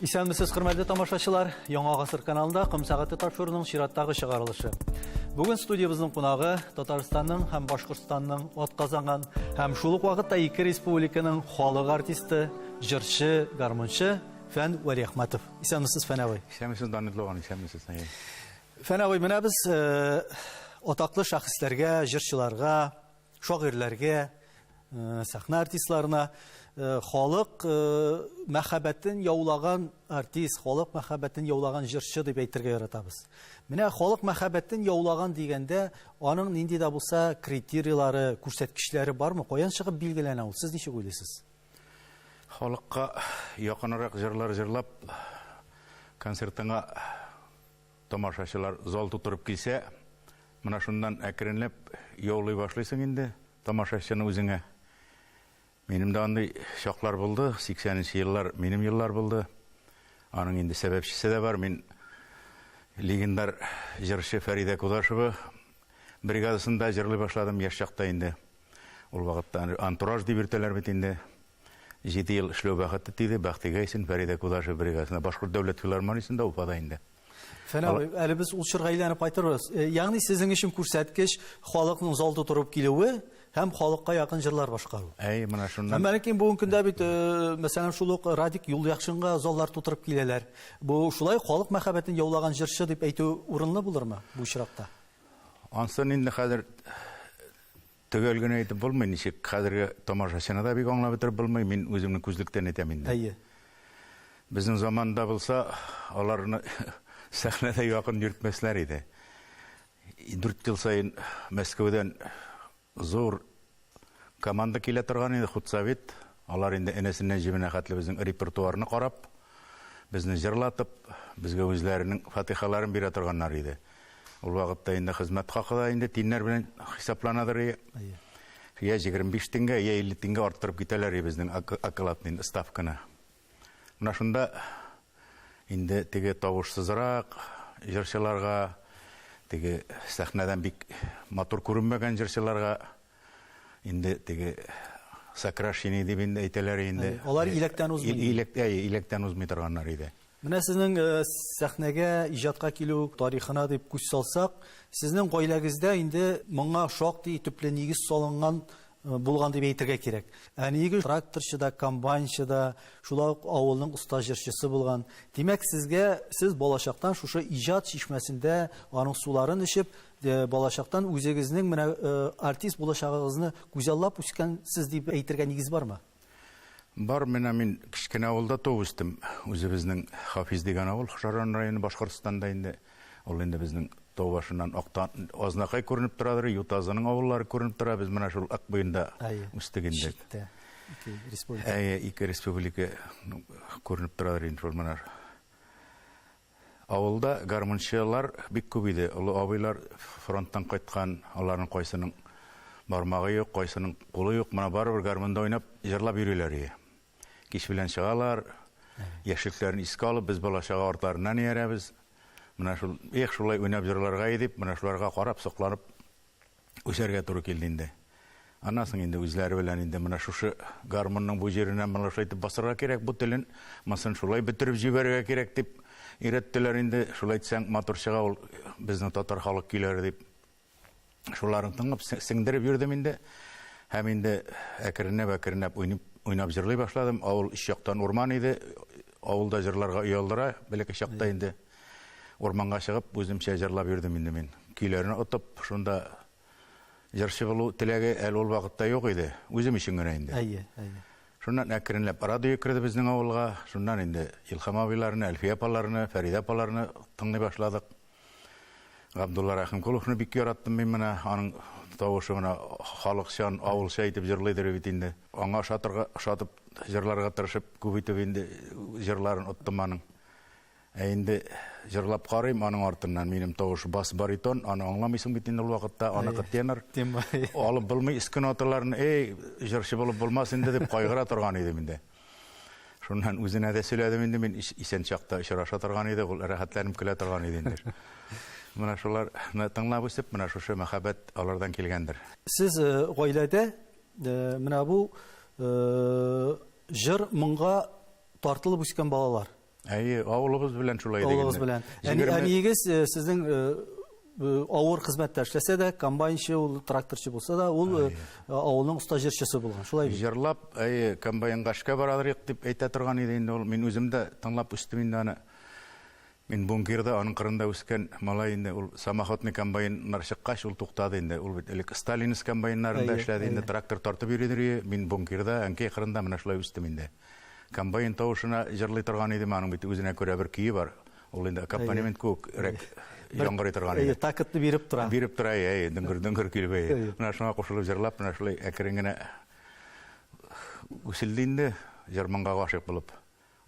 Исәнмесез, хөрмәтле тамашачылар, Яңа гасыр каналында Кым сәгате тапшыруның чираттагы чыгарылышы. Бүген студиябызның кунагы Татарстанның һәм Башкортстанның атказанган һәм шул ук вакытта ике республиканың халык артисты, җырчы, гармончы Фән Вәли Әхмәтов. Исәнмесез, Фән абый. Исәнмесез, Даниил агай, исәнмесез. Фән абый, менә без атаклы шәхесләргә, җырчыларга, шагыйрьләргә, сәхнә артистларына халык мәхәббәтен яулаган артист, халык мәхәббәтен яулаган җырчы дип әйтергә яратабыз. Менә халык мәхәббәтен яулаган дигәндә, аның нинди дә булса критерийлары, күрсәткечләре бармы? Каян чыгып билгеләнә ул? Сез ничек уйлыйсыз? Халыкка якынрак җырлар җырлап, концертыңа тамашачылар зал тутырып килсә, менә шуннан әкренләп яулый башлыйсың инде тамашачыны үзеңә. Минем дә андый чаклар булды, 80нче еллар минем еллар булды. Аның инде сәбәпчесе дә бар. Мин легендар җырчы Фәридә Кудашева бригадасында җырлый башладым яшь чакта инде. Ул вакытта антураж дип йөртәләр бит инде. 7 ел эшләү бәхете тиде, бәхтигә исен Фәридә Кудашева бригадасында Башкорт дәүләт филармониясендә Уфада инде. Фән абый, әле без ул чорга әйләнеп кайтырбыз. Ягъни сезнең өчен күрсәткеч халыкның зал тутырып килүе һәм халыкка якын җырлар башкару. Менә шуннан. Һәм бәлки бүгенге көндә бит, мәсәлән, шул ук Радик Юлъякшинга заллар тутырып киләләр. Бу шулай халык мәхәббәтен яулаган җырчы дип әйтү урынлы булырмы бу очракта? Ансын инде хәзер төгәл генә әйтеп булмый, ничек хәзерге тамашачыны да бик аңлап бетереп булмый. Мин үземне күзлектән әйтәм инде. Әйе. Безнең заманда булса, аларны сәхнәдә якын йөртмәсләр иде. 4 ел сайын Мәскәүдән зур команда килә торган иде, худсовет. Алар инде энәсеннән җибенә хәтле безнең репертуарны карап, безне җырлатып, безгә үзләренең фатихаларын бирә торганнар иде. Ул вакытта инде хезмәт хакы да инде тиннәр белән хисапланадыр. Я 25 тингә, я 50 тингә арттырып китәләр безнең окладның ставканы. Менә шунда инде теге тавышсызрак җырчыларга, теге сәхнәдән бик матур күренмәгән җырчыларга инде теге сокращение дип әйтәләр инде. Алар илектән узмый. Илектән узмый торганнар иде. Менә сезнең сәхнәгә, иҗатка килү тарихына дип күз салсак, сезнең гаиләгездә инде моңа шактый төпле нигез салынган булган дип әйтергә кирәк. Әниге тракторчы да, комбайнчы да, шулай ук авылның уста җырчысы булган. Димәк, сез балачактан шушы иҗат чишмәсендә аның суларын эчеп, балачактан үзегезнең менә артист булачагыгызны күзаллап үскәнсез дип әйтергә нигез бармы? Бар, мин кичкенә авылда туып үзебезнең Хафиз дигән авыл, Шаран районы Башкортстанда инде. Ул инде безнең тау башыннан Актан Азнакай күренеп торадыр, Ютазының авыллары күренеп тора. Без менә шул Ак буенда үстек инде. Ике республика күренеп торадыр инде шул менә. Авылда гармончылар бик күп иде. Олы абыйлар фронттан кайткан, аларның кайсының бармагы юк, кайсының кулы юк, менә барыбер гармонда уйнап, җырлап йөриләр иде. Кич белән чыгалар, яшьлекләрен искә алып, без балачага артларыннан иярәбез. Менә шул шулай уйнап җырларга идеп, менә шуларга карап, сокланып үсәргә туры килде инде. Аннан соң инде үзләре белән инде менә шушы гармонның бу җиреннән менә шулай итеп басырга кирәк, бу телен масын шулай бетереп җибәрергә кирәк дип өйрәттеләр инде. Шулай итсәң матур чыга ул безнең татар халык көйләре дип. Шуларын тыңлап сеңдереп йөрдем инде. Һәм инде әкренләп уйнап җырлый башладым. Авыл ич яктан урман иде. Авылда җырларга уялдыра, бәлки чакта инде урманга чыгып, үземчә җырлап йөрдем инде мин. Көйләрне отып, шунда җырчы булу теләге әле ул вакытта юк иде. Үзем өчен генә инде. Әйе. Шуннан әкренләп радио керде безнең авылга. Шуннан инде Илһам абыйларны, Әлфия апаларны, Фәридә апаларны тыңлый башладык. Габдулла Рәхимкуловны бик яраттым мин менә, аның тавышы менә халыкчан, авылча итеп җырлыйдыр бит инде. Аңа шатып җырларга тырышып, күп итеп инде җырларын оттым аның. Инде җырлап карыйм аның артыннан, минем тавыш бас баритон, аны аңламыйсың бит инде ул вакытта, аны тенор. Алып булмый искен аталарны, җырчы булып булмас инде дип кайгыра торган идем инде. Шуннан үзенә дә сөйләдем инде, мин исән чакта очраша торган иде, ул рәхәтләнеп көлә торган иде инде. Менә шуларны тыңлап үсеп, менә шушы мәхәббәт алардан килгәндер. Сез гаиләдә менә бу җыр моңга тартылып үскән балалар. Авылыбыз белән шулай Авылыгыз белән. Әнигез сезнең авыр хезмәттә эшләсә дә, комбайнчы, ул тракторчы булса да, ул авылның уста җырчысы булган. Шулай бит. Җырлап, комбайнга эшкә барадыр дип әйтә торган иде инде ул. Мин үзем дә тыңлап үстем инде аны. Мин бункерда, аның кырында үскән малай инде, ул самоходный комбайннар чыккач, ул туктады инде. Ул бит элек Сталинс комбайннарында эшләде инде, трактор тартып йөридер. Мин бункерда, әнкәй кырында менә шулай үстем инде. Комбайн тавышына җырлый торган иде, аның бит үзенә күрә бер көе бар. Ул инде аккомпанемент күк яңгырый торган иде. Такытны биреп тора. Биреп тора, дөңгөр килбәй. Менә шуңа кушылып җырлап, менә шулай әкрен генә үселде инде, җырманга гашык булып.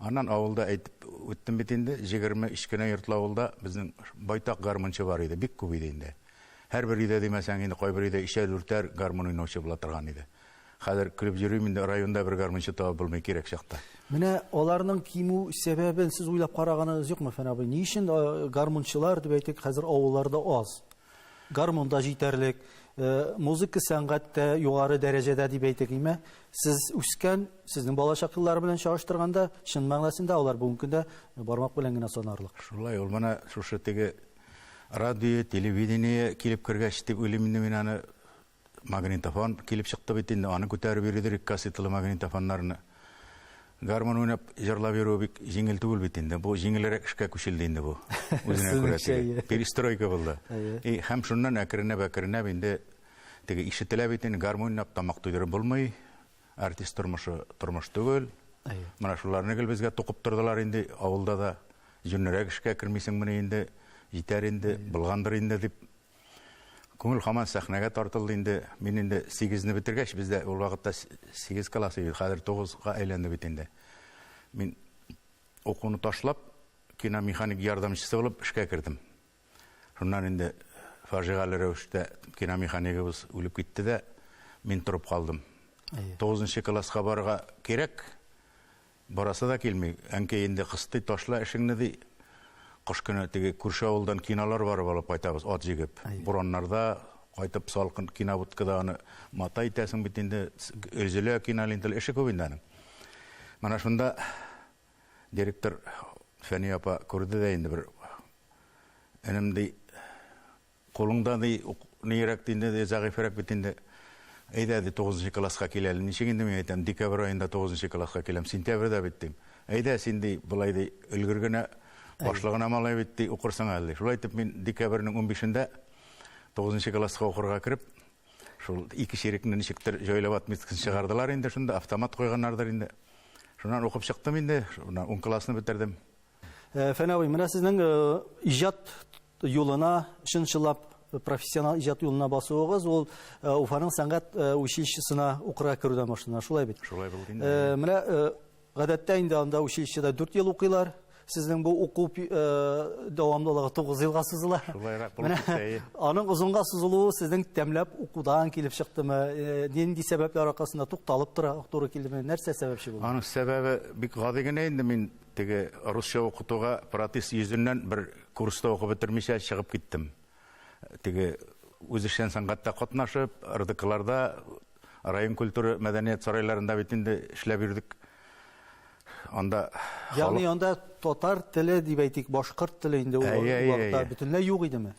Аннан авылда әйтеп үттем бит инде, 22 кенә йортлы авылда безнең байтак гармончы бар иде, бик күп иде инде. Һәрбер өйдә димәсәң инде кайбер өйдә 3-4 гармон уйнаучы була торган иде. Хәзер көлеп йөрим инде, районда бер гармончы табып булмый кирәк чакта. Менә аларның кимү сәбәбен сез уйлап караганыгыз юкмы, Фән абый? Ни өчен гармончылар дип әйтик, хәзер авылларда аз? Гармонда җитәрлек, музыка сәнгатьтә югары дәрәҗәдә дип әйтик, име? Сез үскән, сезнең балачаклар белән чагыштырганда, чын мәгънәсендә алар бүгенге көндә бармак белән генә санарлык. Шулай, ул менә шушы теге радио, телевидение килеп кергәч дип уйлыйм инде, мин аны магнитофон килеп чыкты бит инде, аны күтәреп йөридер, кассеталы магнитофоннарны. Гармон уйнап җырлап йөрү бик җиңел түгел бит инде. Бу җиңелрәк эшкә күчелде инде бу. Үзенә күрә теге перестройка булды. Һәм шуннан әкренләп инде теге ишетелә бит инде, гармон уйнап тамак туйдырып булмый. Артист тормыш түгел. Менә шуларны гел безгә тукып тордылар инде, авылда да җүннәрәк эшкә кермисең менә инде, җитәр инде, булгандыр инде дип. Күңел һаман сәхнәгә тартылды инде. Мин инде 8-не битергәч, бездә ул вакытта 8 класс иде, хәзер 9-га әйләнде бит инде. Мин укуны ташлап, киномеханик ярдәмчесе булып эшкә кирдем. Шуннан инде фаҗигале рәвештә киномеханикыбыз үлеп китте дә, мин торып калдым. 9-нчы класска барырга кирәк. Барасы да килми. Әнкәй инде кысты, ташла эшеңне ди. Кыш көне теге күрше авылдан кинолар барып алып кайтабыз, ат җигеп. Бураннарда кайтып салкын кинобуткада аны мата итәсең бит инде, өзелә кинолентал эше күп инде аның. Менә шунда директор Фәния апа күрде дә инде бер энем ди, кулыңда ди нирәк инде, зәгыйфрәк бит инде. Әйдә ди 9-нчы класска киләле. Ничек инде мин әйтәм, декабрь аенда 9-нчы класска киләм, сентябрьдә бит дим. Әйдә син ди булай ди өлгергәнә башлыгына малай бит ди укырсың әле. Шулай итеп мин декабрьнең 15-ендә 9-нчы класска укырга кирип, шул ике шерекне ничектер җайлап атмыйскын чыгардылар инде, шунда автомат куйганнардыр инде. Шуннан укып чыктым инде, шуннан 10 классны битердем. Фән абый, менә сезнең иҗат юлына чынчылап профессионал иҗат юлына басуыгыз, ул Уфаның сәнгать училищесына укырга керүдән башлана, шулай бит. Шулай булды инде. Менә гадәттә инде анда училищеда 4 ел укыйлар. Сезнең бу уку дәвамлылыгы 9 елга сузыла. Аның узынга сузылуы сезнең тәмләп укудан килеп чыктымы? Нинди сәбәпләр аркасында тукталып тора, туры килдеме? Нәрсә сәбәпче булды? Аның сәбәбе бик гади генә инде. Мин теге русча укытуга протест йөзеннән бер курста укып бетермичә чыгып киттем. Теге үзешчән сәнгатьтә катнашып, РДКларда, район культура мәдәният сарайларында бит инде эшләп йөрдек. Анда ягъни анда татар теле дип әйтик, башкорт теле инде ул вакытта бөтенләй юк идеме?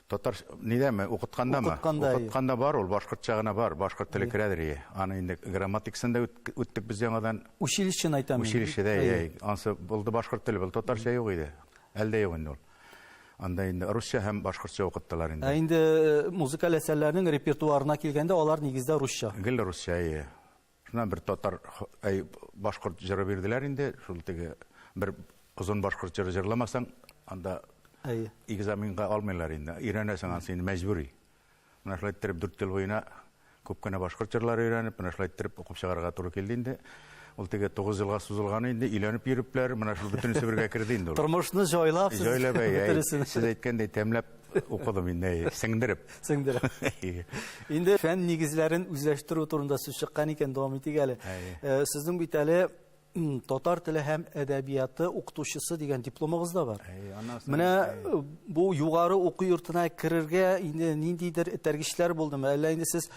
Татар нидәме? Укыткандамы? Укытканда бар ул, башкортча гына бар, башкорт теле керәдер. Аны инде грамматикасында үттек без яңадан. Училищены әйтәм. Училищеда, ансы булды башкорт теле, бул татарча юк иде. Әлдә юк инде ул. Анда инде русча һәм башкортча укыттылар инде. Инде музыкаль әсәрләрнең репертуарына килгәндә алар нигездә русча. Гел русча. Шуннан бер татар башкорт җыры бирделәр инде, шул теге бер озын башкорт җыры җырламасаң, анда экзаменга алмыйлар инде. Өйрәнәсең аны син мәҗбүри. Менә шулай итеп 4 ел буена күп кенә башкорт җырлары өйрәнеп, менә шулай итеп укып чыгарга туры килде инде. Ул теге 9 елга сузылганы инде, өйләнеп йөрүпләр, менә шул бөтенесе бергә кирде инде ул. Тормышны җайлап, сез әйткәндәй тәмләп укыдым инде, сеңдереп. Инде фән нигезләрен үзләштерү турында сүз чыккан икән, дәвам итик әле. Сезнең бит әле татар теле һәм әдәбияты укытучысы дигән дипломыгыз да бар. Менә бу югары уку йортына керергә инде ниндидер этәргечләр булдымы? Әллә инде сез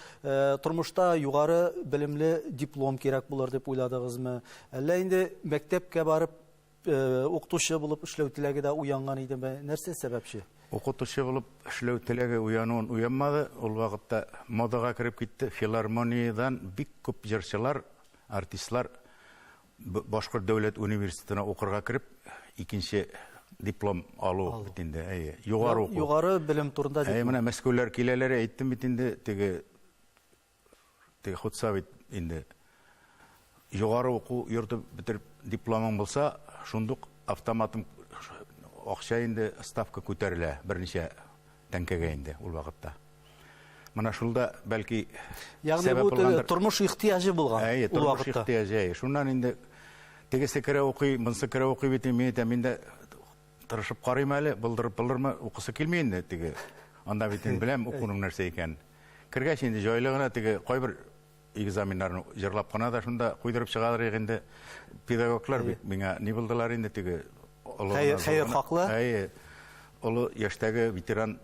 тормышта югары белемле диплом кирәк булыр дип уйладыгызмы? Әллә инде мәктәпкә барып укытучы булып эшләү теләге дә уянган иде. Нәрсә сәбәпче? Укытучы булып эшләү теләге уянуын уянмады. Ул вакытта модага кирип китте. Филармониядан бик күп җырчылар, артистлар Башкорт дәүләт университетына укырга кирип, икенче диплом алу бит инде. Югары уку. Югары белем турында дип. Менә Мәскәүләр киләләр, әйттем бит инде, теге хутсавит инде. Югары уку йорты бетереп дипломың булса, шундук автоматым акча инде ставка күтәрелә, берничә тәңкәгә инде ул вакытта. Менә шулда бәлки Ягъни бу тормыш ихтыяҗы булган ул тормыш вакытта. ихтыяҗы. Шуннан инде тегесе керә укый, монсы керә укый бит, миндә тырышып карыйм әле, булдырмы укысы килми инде теге. Анда бит беләм укуның нәрсә икән. Кергәч инде җайлы гына теге кайбер экзаменнарны җырлап кына да шунда куйдырып чыгарыр инде. Педагоглар бит миңа ни булдылар инде теге Хәер хаклы. Олы яшьтәге ветеран,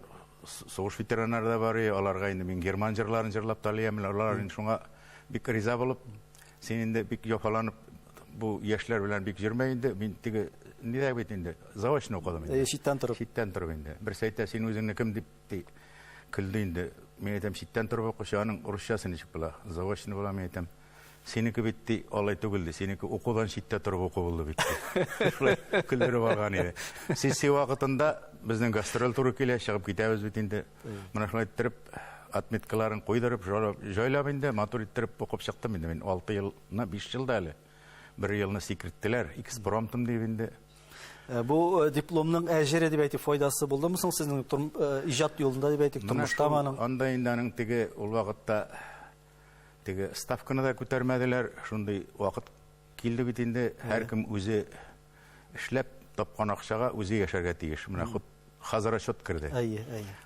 сугыш ветераннары да бар, аларга инде мин герман җырларын җырлап талыям, алар инде шуңа бик риза булып, син инде бик яфаланып бу яшьләр белән бик җырмый инде, мин теге нидә бит инде заочно укыдым инде. Читтән торып. Читтән торып инде. Берсе әйтә, син үзеңне кем дип көлде инде. Мин әйтәм, читтән торып укучы, аның урысчасы ничек була? Заочно була, мин әйтәм. Синеке бит алай түгел ди, синеке укудан читтә торып уку булды бит. Шулай көлдереп алган иде. Сессия вакытында безнең гастроль туры килә, чыгып китәбез бит инде. Менә шулай иттереп, отметкаларын куйдырып, җайлап инде, матур иттереп укып чыктым инде. Мин 6 елны, 5 елда әле. 1 елны секреттеләр, экспромтым дип инде. Бу дипломның әҗере дип әйтеп файдасы булдымы соң сезнең иҗат юлында дип әйтик, тормышта аның? Анда инде аның теге ул вакытта теге ставканы да күтәрмәделәр, шундый вакыт килде бит инде, һәркем үзе эшләп тапкан акчага үзе яшәргә тиеш. Менә хәзер отчет керде.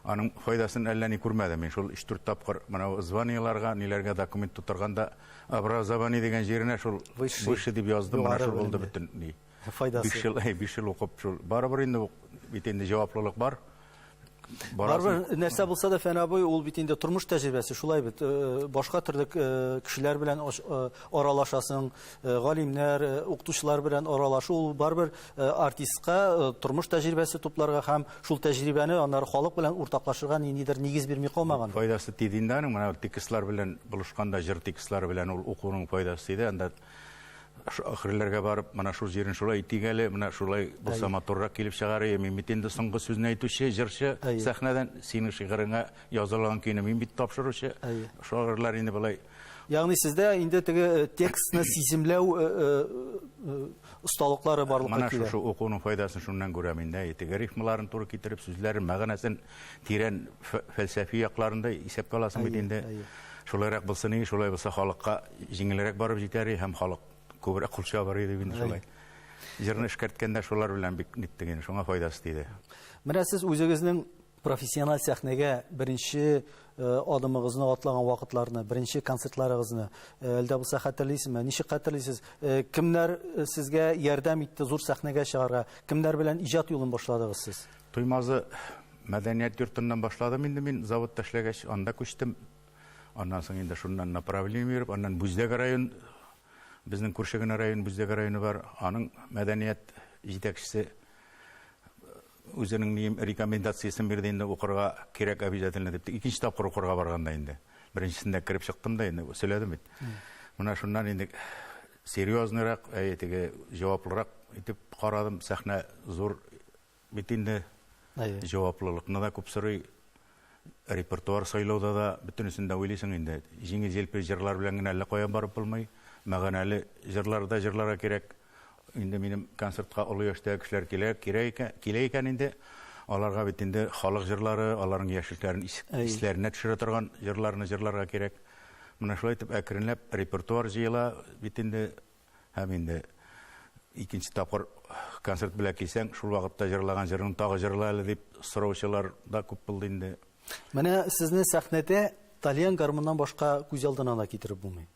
Аның файдасын әллә ни күрмәдем мин. Шул 3-4 тапкыр менә званияларга, ниләргә документ тутырганда образование дигән җиренә шул выше дип яздым, менә шул булды бөтен ни. Файдасы. 5 ел укып шул. Барыбер инде бит инде җаваплылык бар. Барыбер нәрсә булса да Фән абый, ул бит инде тормыш тәҗрибәсе, шулай бит. Башка төрле кешеләр белән аралашасың, галимнәр, укытучылар белән аралашу, ул барыбер артистка тормыш тәҗрибәсе тупларга һәм шул тәҗрибәне аннары халык белән уртаклашырга нидер нигез бирми калмаган. Файдасы тиде инде аның, менә текстлар белән булышканда, җыр текстлары белән ул укуның файдасы тиде. Анда ахырларга барып, менә шул җирен шулай итигәле, менә шулай булса матуррак килеп чыгарый. Мин бит инде соңгы сүзне әйтүче, җырчы, сәхнәдән синең шигыреңә язылган көйне мин бит тапшыручы. Шагыйрьләр инде булай. Ягъни сездә инде теге текстны сиземләү осталыклары барлыкка килә. Менә шул укуның файдасын шуннан күрәм инде. Теге рифмаларын туры китереп, сүзләрен, мәгънәсен тирән фәлсәфи якларында исәпкә аласың бит инде. Шулайрак булса ни, шулай булса халыкка җиңелрәк барып җитәр, һәм халык күбрәк кулча бар иде инде шулай. Җырны эшкәрткәндә шулар белән бик ниттеген, шуңа файдасы тиде. Менә сез үзегезнең профессиональ сәхнәгә беренче адымыгызны атлаган вакытларны, беренче концертларыгызны әлдә булса хәтерлисезме? Ничек хәтерлисез? Кемнәр сезгә ярдәм итте зур сәхнәгә чыгарга? Кемнәр белән иҗат юлын башладыгыз сез? Туймазы мәдәният йортыннан башладым инде мин, заводта эшләгәч, анда күчтем. Аннан соң инде шуннан направление биреп, аннан Бүздәк район, безнең күрше генә район, Бүздәк районы бар, аның мәдәният җитәкчесе үзенең рекомендациясын бирде инде, укырга кирәк обязательно дип. Икенче тапкыр укырга барганда инде. Беренчесендә кирип чыктым да инде, сөйләдем бит. Менә шуннан инде серьезныйрак, теге җаваплырак итеп карадым. Сәхнә зур бит инде. Җаваплылыкны да күп сорый. Репертуар сайлауда да бөтенесендә уйлыйсың инде. Җиңел-җилпе җырлар белән генә әллә кая барып булмый. Мәгънәле җырларда җырларга кирәк. Инде минем концертка олы яшьтәге кешеләр килә икән инде. Аларга бит инде халык җырлары, аларның яшьлекләрен исләренә төшерә торган җырларны җырларга кирәк. Менә шулай итеп әкренләп репертуар җыела бит инде. Һәм инде икенче тапкыр концерт белән килсәң, шул вакытта җырлаган җырың тагы җырла әле дип сораучылар да күп булды инде. Менә сезне сәхнәдә Талиян гармуннан башка күз алдына да китереп булмый.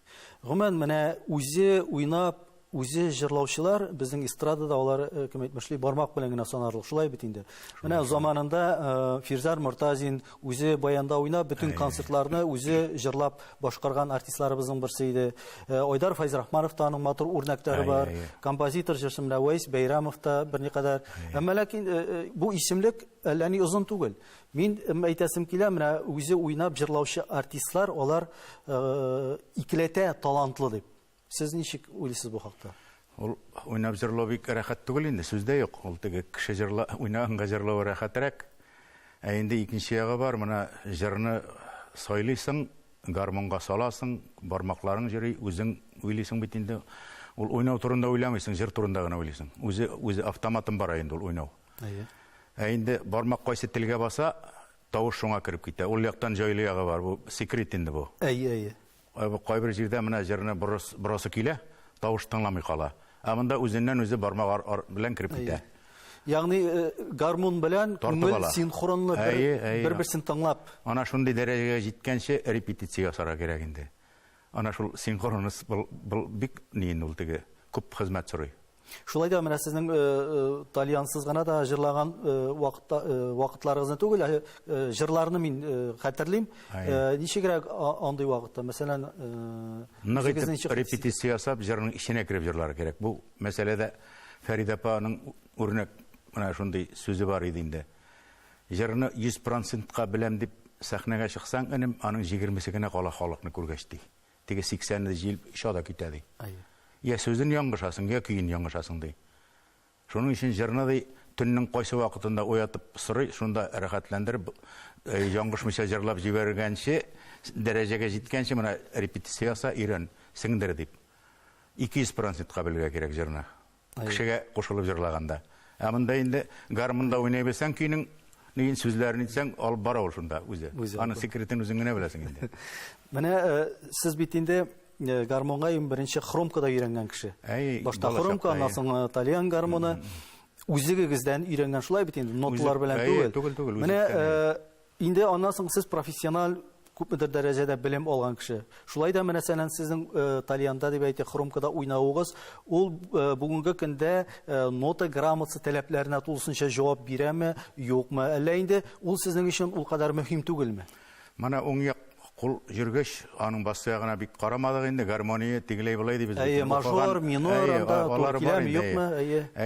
Гомумән менә үзе уйнап үзе җырлаучылар безнең эстрадада алар кем әйтмешли бармак белән генә санарлык. Шулай бит инде. Менә заманында Фирзар Мортазин үзе баянда уйнап, бөтен концертларны үзе җырлап башкарган артистларыбызның берсе иде. Айдар Файзрахманов та аның матур үрнәкләре бар. Композитор җырчы менә Вайс Бәйрәмов та берникадәр. Әмма ләкин бу исемлек әллә ни озын түгел. Мин әйтәсем килә, менә үзе уйнап җырлаучы артистлар, алар икеләтә талантлы дип. Сез ничек уйлыйсыз бу хакта? Ул уйнап җырлау бик рәхәт түгел инде, сүздә юк. Ул теге кеше уйнаганга җырлау рәхәтрәк. Инде икенче ягы бар, менә җырны сайлыйсың, гармонга саласың, бармакларың җырый, үзең уйлыйсың бит инде. Ул уйнау турында уйламыйсың, җыр турында гына уйлыйсың. Үзе автоматын бар инде ул уйнау. Инде бармак кайсы телгә баса, тавыш шуңа кирип китә. Ул яктан җайлы ягы бар, бу секрет инде бу. Кайбер җирдә менә җырны бурасы килә, тавыш тыңламый кала. Монда үзеннән үзе бармак белән кирип китә. Ягъни гармон белән күңел синхронлы бер-берсен тыңлап. Ана шундый дәрәҗәгә җиткәнче репетиция ясарга кирәк инде. Ана шул синхронность бик нин ул теге күп хезмәт сорый. Шулай да менә сезнең талиянсыз гына да җырлаган вакытларыгызны түгел, җырларны мин хәтерлим. Ничегрәк андый вакытта? Мәсәлән, репетиция ясап, җырның иченә кирип җырлар кирәк. Бу мәсьәләдә Фәрид апаның үрнәк менә шундый сүзе бар иде инде. Җырны 100%-ка беләм дип сәхнәгә чыксаң, инем аның 20-се генә кала халыкны күргәч ди. Теге 80-не җил шада китә ди. Я сүзен яңгышасың, я көйін яңгышасың ди. Шуның өчен җырны ди төннең кайсы вакытында уятып сорый, шунда рәхәтләндереп, яңгышмыйча җырлап җибәргәнче, дәрәҗәгә җиткәнче менә репетиция яса, өйрән, сеңдер дип. 200%-ка белергә кирәк җырны. Кешегә кушылып җырлаганда. Монда инде гармонда уйнай белсәң, көйнең нигә сүзләрен әйтсәң, алып бара ул шунда үзе. Аның секретен үзең генә беләсең инде. Менә сез бит инде гармонга беренче хромкада өйрәнгән кеше. Башта хромка, аннан соң талиан гармоны. Үзегездән өйрәнгән шулай бит инде, ноталар белән түгел. Менә инде аннан соң сез профессиональ күпмедер дәрәҗәдә белем алган кеше. Шулай да менә сезнең талианда дип әйтә, хромкада уйнавыгыз, ул бүгенге көндә нота грамотасы таләпләренә тулысынча җавап бирәме, юкмы? Әллә инде ул сезнең өчен ул кадәр мөһим түгелме? Менә уң як кул җөргәч, аның басы ягына бик карамадык инде, гармония тигеләй булай дип без. Мажор, минор, анда киләме, юкмы?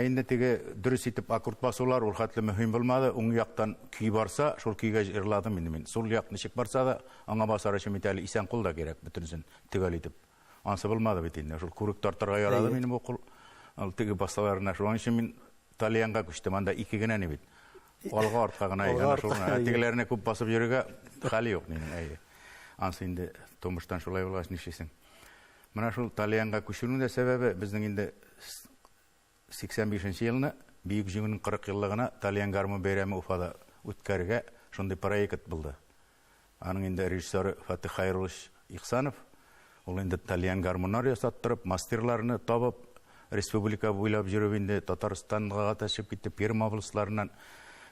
Инде теге дөрес итеп аккорд басулар ул хәтле мөһим булмады. Уң яктан көй барса, шул көйгә җырладым инде мин. Сул як ничек барса да, аңа басар өчен металл исән кул да кирәк бөтенсен тигәл итеп. Ансы булмады бит инде. Шул күрек тартырга ярады минем бу кул. Ал теге басаларына шуның өчен мин талиянга күчтем. Анда 2 генә не бит. Алга артка гына ягына шул. Тегеләрне күп басып йөрергә хәле юк минем. Ансы инде томыштан шулай булгач нишесең. Менә шул талиянга күчүнең дә сәбәбе безнең инде 85нче елны бөек җиңүнең 40 еллыгына талиян гармон бәйрәме Уфада үткәрергә шундый проект булды. Аның инде режиссеры Фатих Хайруллович Ихсанов, ул инде талиян гармоннар ясаттырып, мастерларны табып, республика буйлап йөреп инде Татарстанга ташып китеп, Пермь обласларыннан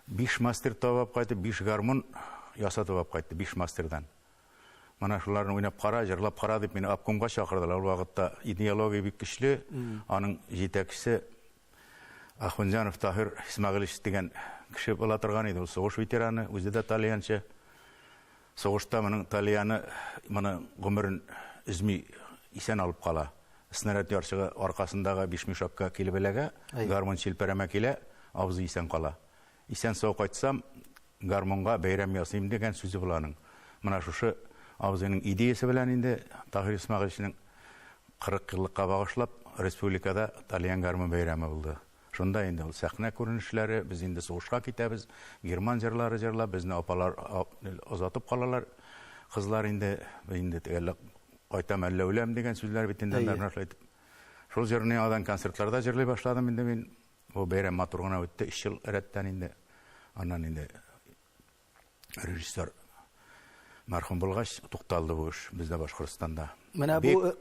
5 мастер табып кайтып, 5 гармон ясатып кайтты, 5 мастердан. Менә шуларны уйнап кара, җырлап кара дип мине обкомга чакырдылар. Ул вакытта идеология бик көчле. Аның җитәкчесе Ахунҗанов Таһир Исмәгыйлевич дигән кеше була торган иде. Ул сугыш ветераны, үзе дә талиянчы. Сугышта моның талияны моны гомерен изми исән алып кала. Снаряд ярчыгы аркасындагы 5 мешакка килеп эләгә, гармон челпәрәмә килә, авызы исән кала. Исән сау кайтсам, гармонга бәйрәм ясыйм дигән сүзе буланың. Менә шушы авызының идеясы белән инде Таһир Исмәгыйлевичнең 40 еллыкка багышлап республикада талиян гармон бәйрәме булды. Шунда инде ул сәхнә күренешләре, без инде сугышка китәбез, герман җырлары җырлап, безне апалар озатып калалар. Кызлар инде тәгәлләк кайтам әллә үләм дигән сүзләр бит инде нәрсәләр. Шул җырны адан концертларда җырлый башладым инде мин. Бу бәйрәм матур гына үтте, 3 ел рәттән инде. Аннан инде режиссер мәрхүм булгач тукталды бу эш бездә Башкортстанда. Менә бу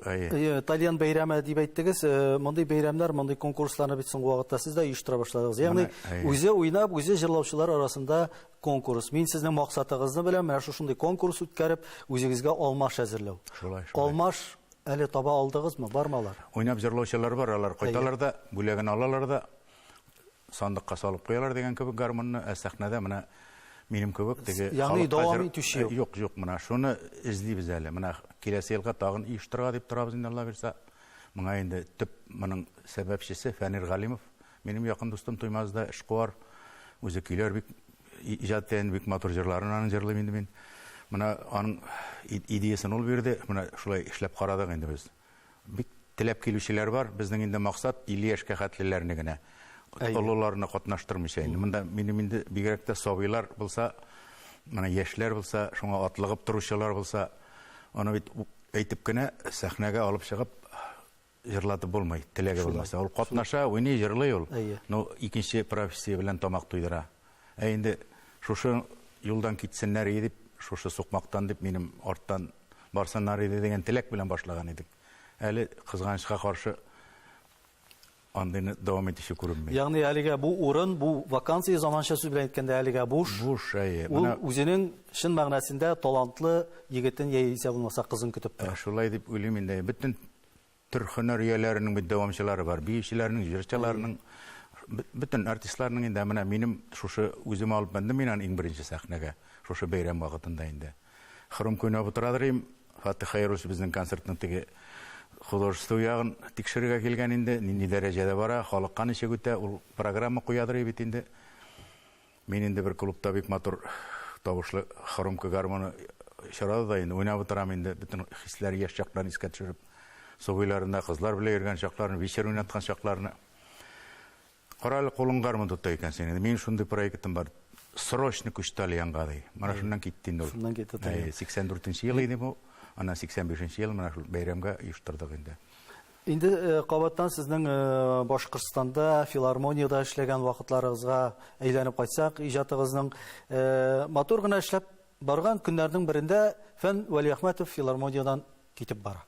талиян бәйрәме дип әйттегез, мондый бәйрәмнәр, мондый конкурсларны бит соңгы вакытта сез дә оештыра башладыгыз. Ягъни үзе уйнап, үзе җырлаучылар арасында конкурс. Мин сезнең максатыгызны беләм, менә шушындый конкурс үткәреп, үзегезгә алмаш әзерләү. Алмаш әле таба алдыгызмы, бармалар? Уйнап җырлаучылар бар, алар кайталар да, бүлеген алалар да, сандыкка салып куялар дигән кебек гармонны, сәхнәдә менә минем кебек теге Ягъни дәвам итүче юк. Юк, юк, менә шуны эзлибез әле. Менә киләсе елга тагын оештырырга дип торабыз инде, Алла бирсә. Моңа инде төп моның сәбәпчесе Фәнир Галимов, минем якын дустым, Туймазда эшкуар, үзе көйләр бик иҗаттан бик матур җырларын аның җырлыйм инде мин. Менә аның идеясын ул бирде, менә шулай эшләп карадык инде без. Бик теләп килүчеләр бар, безнең инде максат 50 яшькә хәтлеләрне генә олыларны катнаштырмыйча инде. Монда минем инде бигрәк тә сабыйлар булса, менә яшьләр булса, шуңа атлыгып торучылар булса, аны бит әйтеп кенә сәхнәгә алып чыгып җырлатып булмый, теләге булмаса. Ул катнаша, уйный, җырлый ул. Ну, икенче профессия белән тамак туйдыра. Инде шушы юлдан китсеннәр дип, шушы сукмактан дип минем арттан барсыннар иде дигән теләк белән башлаган идек. Әле кызганычка каршы андыйны дәвам итүче күренмәй. Ягъни әлегә бу урын, бу вакансия заманча сүз белән әйткәндә әлегә буш. Буш, Ул үзенең шын мәгънәсендә талантлы егетен яисә булмаса кызын көтеп тора. Шулай дип уйлыйм инде. Бөтен төр һөнәр ияләренең бит дәвамчылары бар. Биючеләрнең, җырчыларның, бөтен артистларның инде менә минем шушы үзем алып бендем мин иң беренче сәхнәгә. Шушы бәйрәм вакытында инде. Хөрүм көне утырадырым, Фатих Хайрус безнең концертның теге художество ягын тикшерергә килгән инде, нинди дәрәҗәдә бара, халыкка ничек үтә, ул программа куядыр бит инде. Мин инде бер клубта бик матур тавышлы хөрүмке гармоны чырады да инде, уйнап утырам инде, бөтен хисләр яшь чакларын искә төшереп, сугыйларында кызлар белән йөргән чакларны, вечер уйнаткан чакларны. Каралы кулың гармон тота икәнсең инде. Мин шундый проектым бар. Срочно Куштальянга ди. Менә шуннан китте инде. Шуннан китте. 84 ел иде бу. Ана 85 ел менә шул бәйрәмгә оештырдык инде. Инде кабаттан сезнең Башкортстанда филармониядә эшләгән вакытларыгызга әйләнеп кайтсак, иҗатыгызның матур гына эшләп барган көннәрнең берендә Фән Вәлиәхмәтов филармониyaдан китеп бара.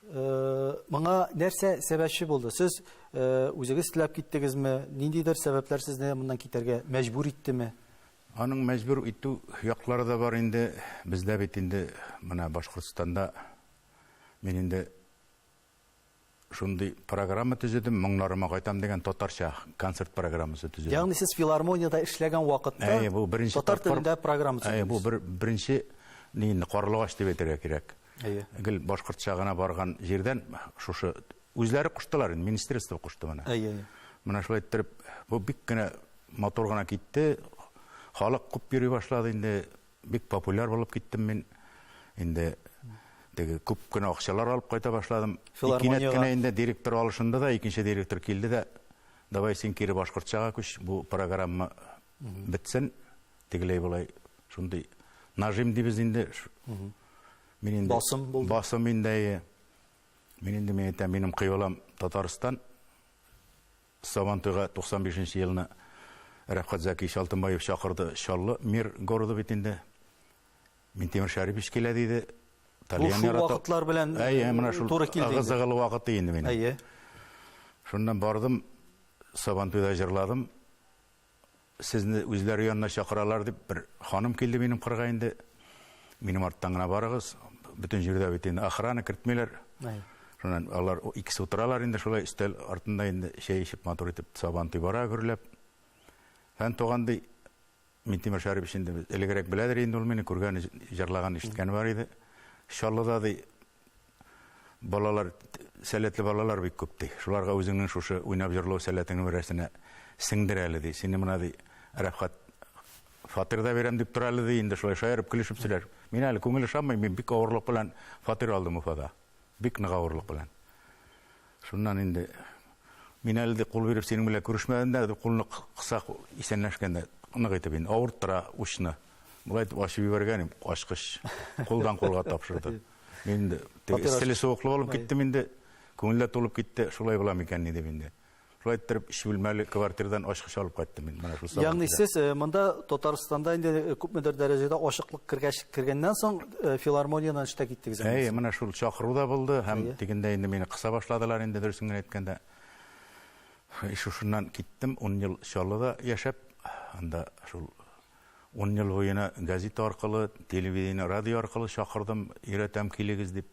Моңа нәрсә сәбәпче булды? Сез үзегез теләп киттегезме? Ниндидер сәбәпләр сезне моннан китәргә мәҗбүр иттеме? Аның мәҗбүр итү яклары да бар инде. Бездә бит инде менә Башкортстанда мин инде шундый программа төзедем, моңнарыма кайтам дигән татарча концерт программасы төзедем. Ягъни сез филармониядә эшләгән вакытта бу беренче татар телендә программа төзедегез. Бу беренче нинди Карлыгач дип әйтергә кирәк. Гел башкортча гына барган җирдән шушы үзләре куштылар инде, министерство кушты менә. Менә шулай иттереп, бу бик кенә матур гына китте. Халык күп йөри башлады инде, бик популяр булып киттем мин. Инде теге күп кенә акчалар алып кайта башладым. Кинәт кенә инде директор алышында да икенче директор килде дә, давай син кире башкортчага күч, бу программа бетсен, тегеләй булай, шундый нажим дибез инде. Мин инде басым инде. Мин инде минем кыйвалам Татарстан Сабантуйга 95 елны Рәфкать Зәки Алтынбаев чакырды. Шаллы мир городы бит инде. Минтимер Шәрипович килә диде. Бу вакытлар белән туры килде. Агызыгылы вакыты инде минем. Шуннан бардым, Сабантуйда җырладым. Сезне үзләре янына чакыралар дип бер ханым килде минем кырга инде. Минем арттан гына барыгыз. Бүтән җирдә бит инде охрана кертмиләр. Шуннан алар икесе утыралар инде шулай өстәл артында инде чәй ичеп матур итеп Сабантуй бара гөрләп. Һәм тугандай Минтимер Шәрипович инде элегрәк беләдер инде ул мине күргән, җырлаган, ишеткән бар иде. Шаллыда ди балалар, сәләтле балалар бик күп ди. Шуларга үзеңнең шушы уйнап җырлау сәләтеңне берәрсенә сеңдер әле ди. Сине менә ди Рәфкать фатирда берәм дип тора әле ди, инде шулай шаярып көлешеп сөйләр. Мин әле күңел ышанмый, мин бик авырлык белән фатир алдым Уфада. Бик нык авырлык белән. Шуннан инде мин әле ди кул биреп синең белән күрешмәгәндә, ди кулны кысак исәнләшкәндә нык итеп инде авырттыра ушны. Булай дип ачып җибәргән, ачкыч кулдан кулга тапшырды. Мин инде теле суыклы булып киттем инде, күңелдә тулып китте, шулай була микән дип инде. Шулай итеп иш бүлмәле квартирадан ачкыч алып кайттым мин. Менә шул сабак. Ягъни сез монда Татарстанда инде күпмедер дәрәҗәдә ачыклык кергәннән соң филармониянан эштә киттегез. Менә шул чакыру да булды һәм тегендә инде мине кыса башладылар инде дөресен генә әйткәндә. Шушыннан киттем, 10 ел Чаллыда яшәп, анда шул 10 ел буена газета аркылы, телевидение, радио аркылы чакырдым, өйрәтәм килегез дип.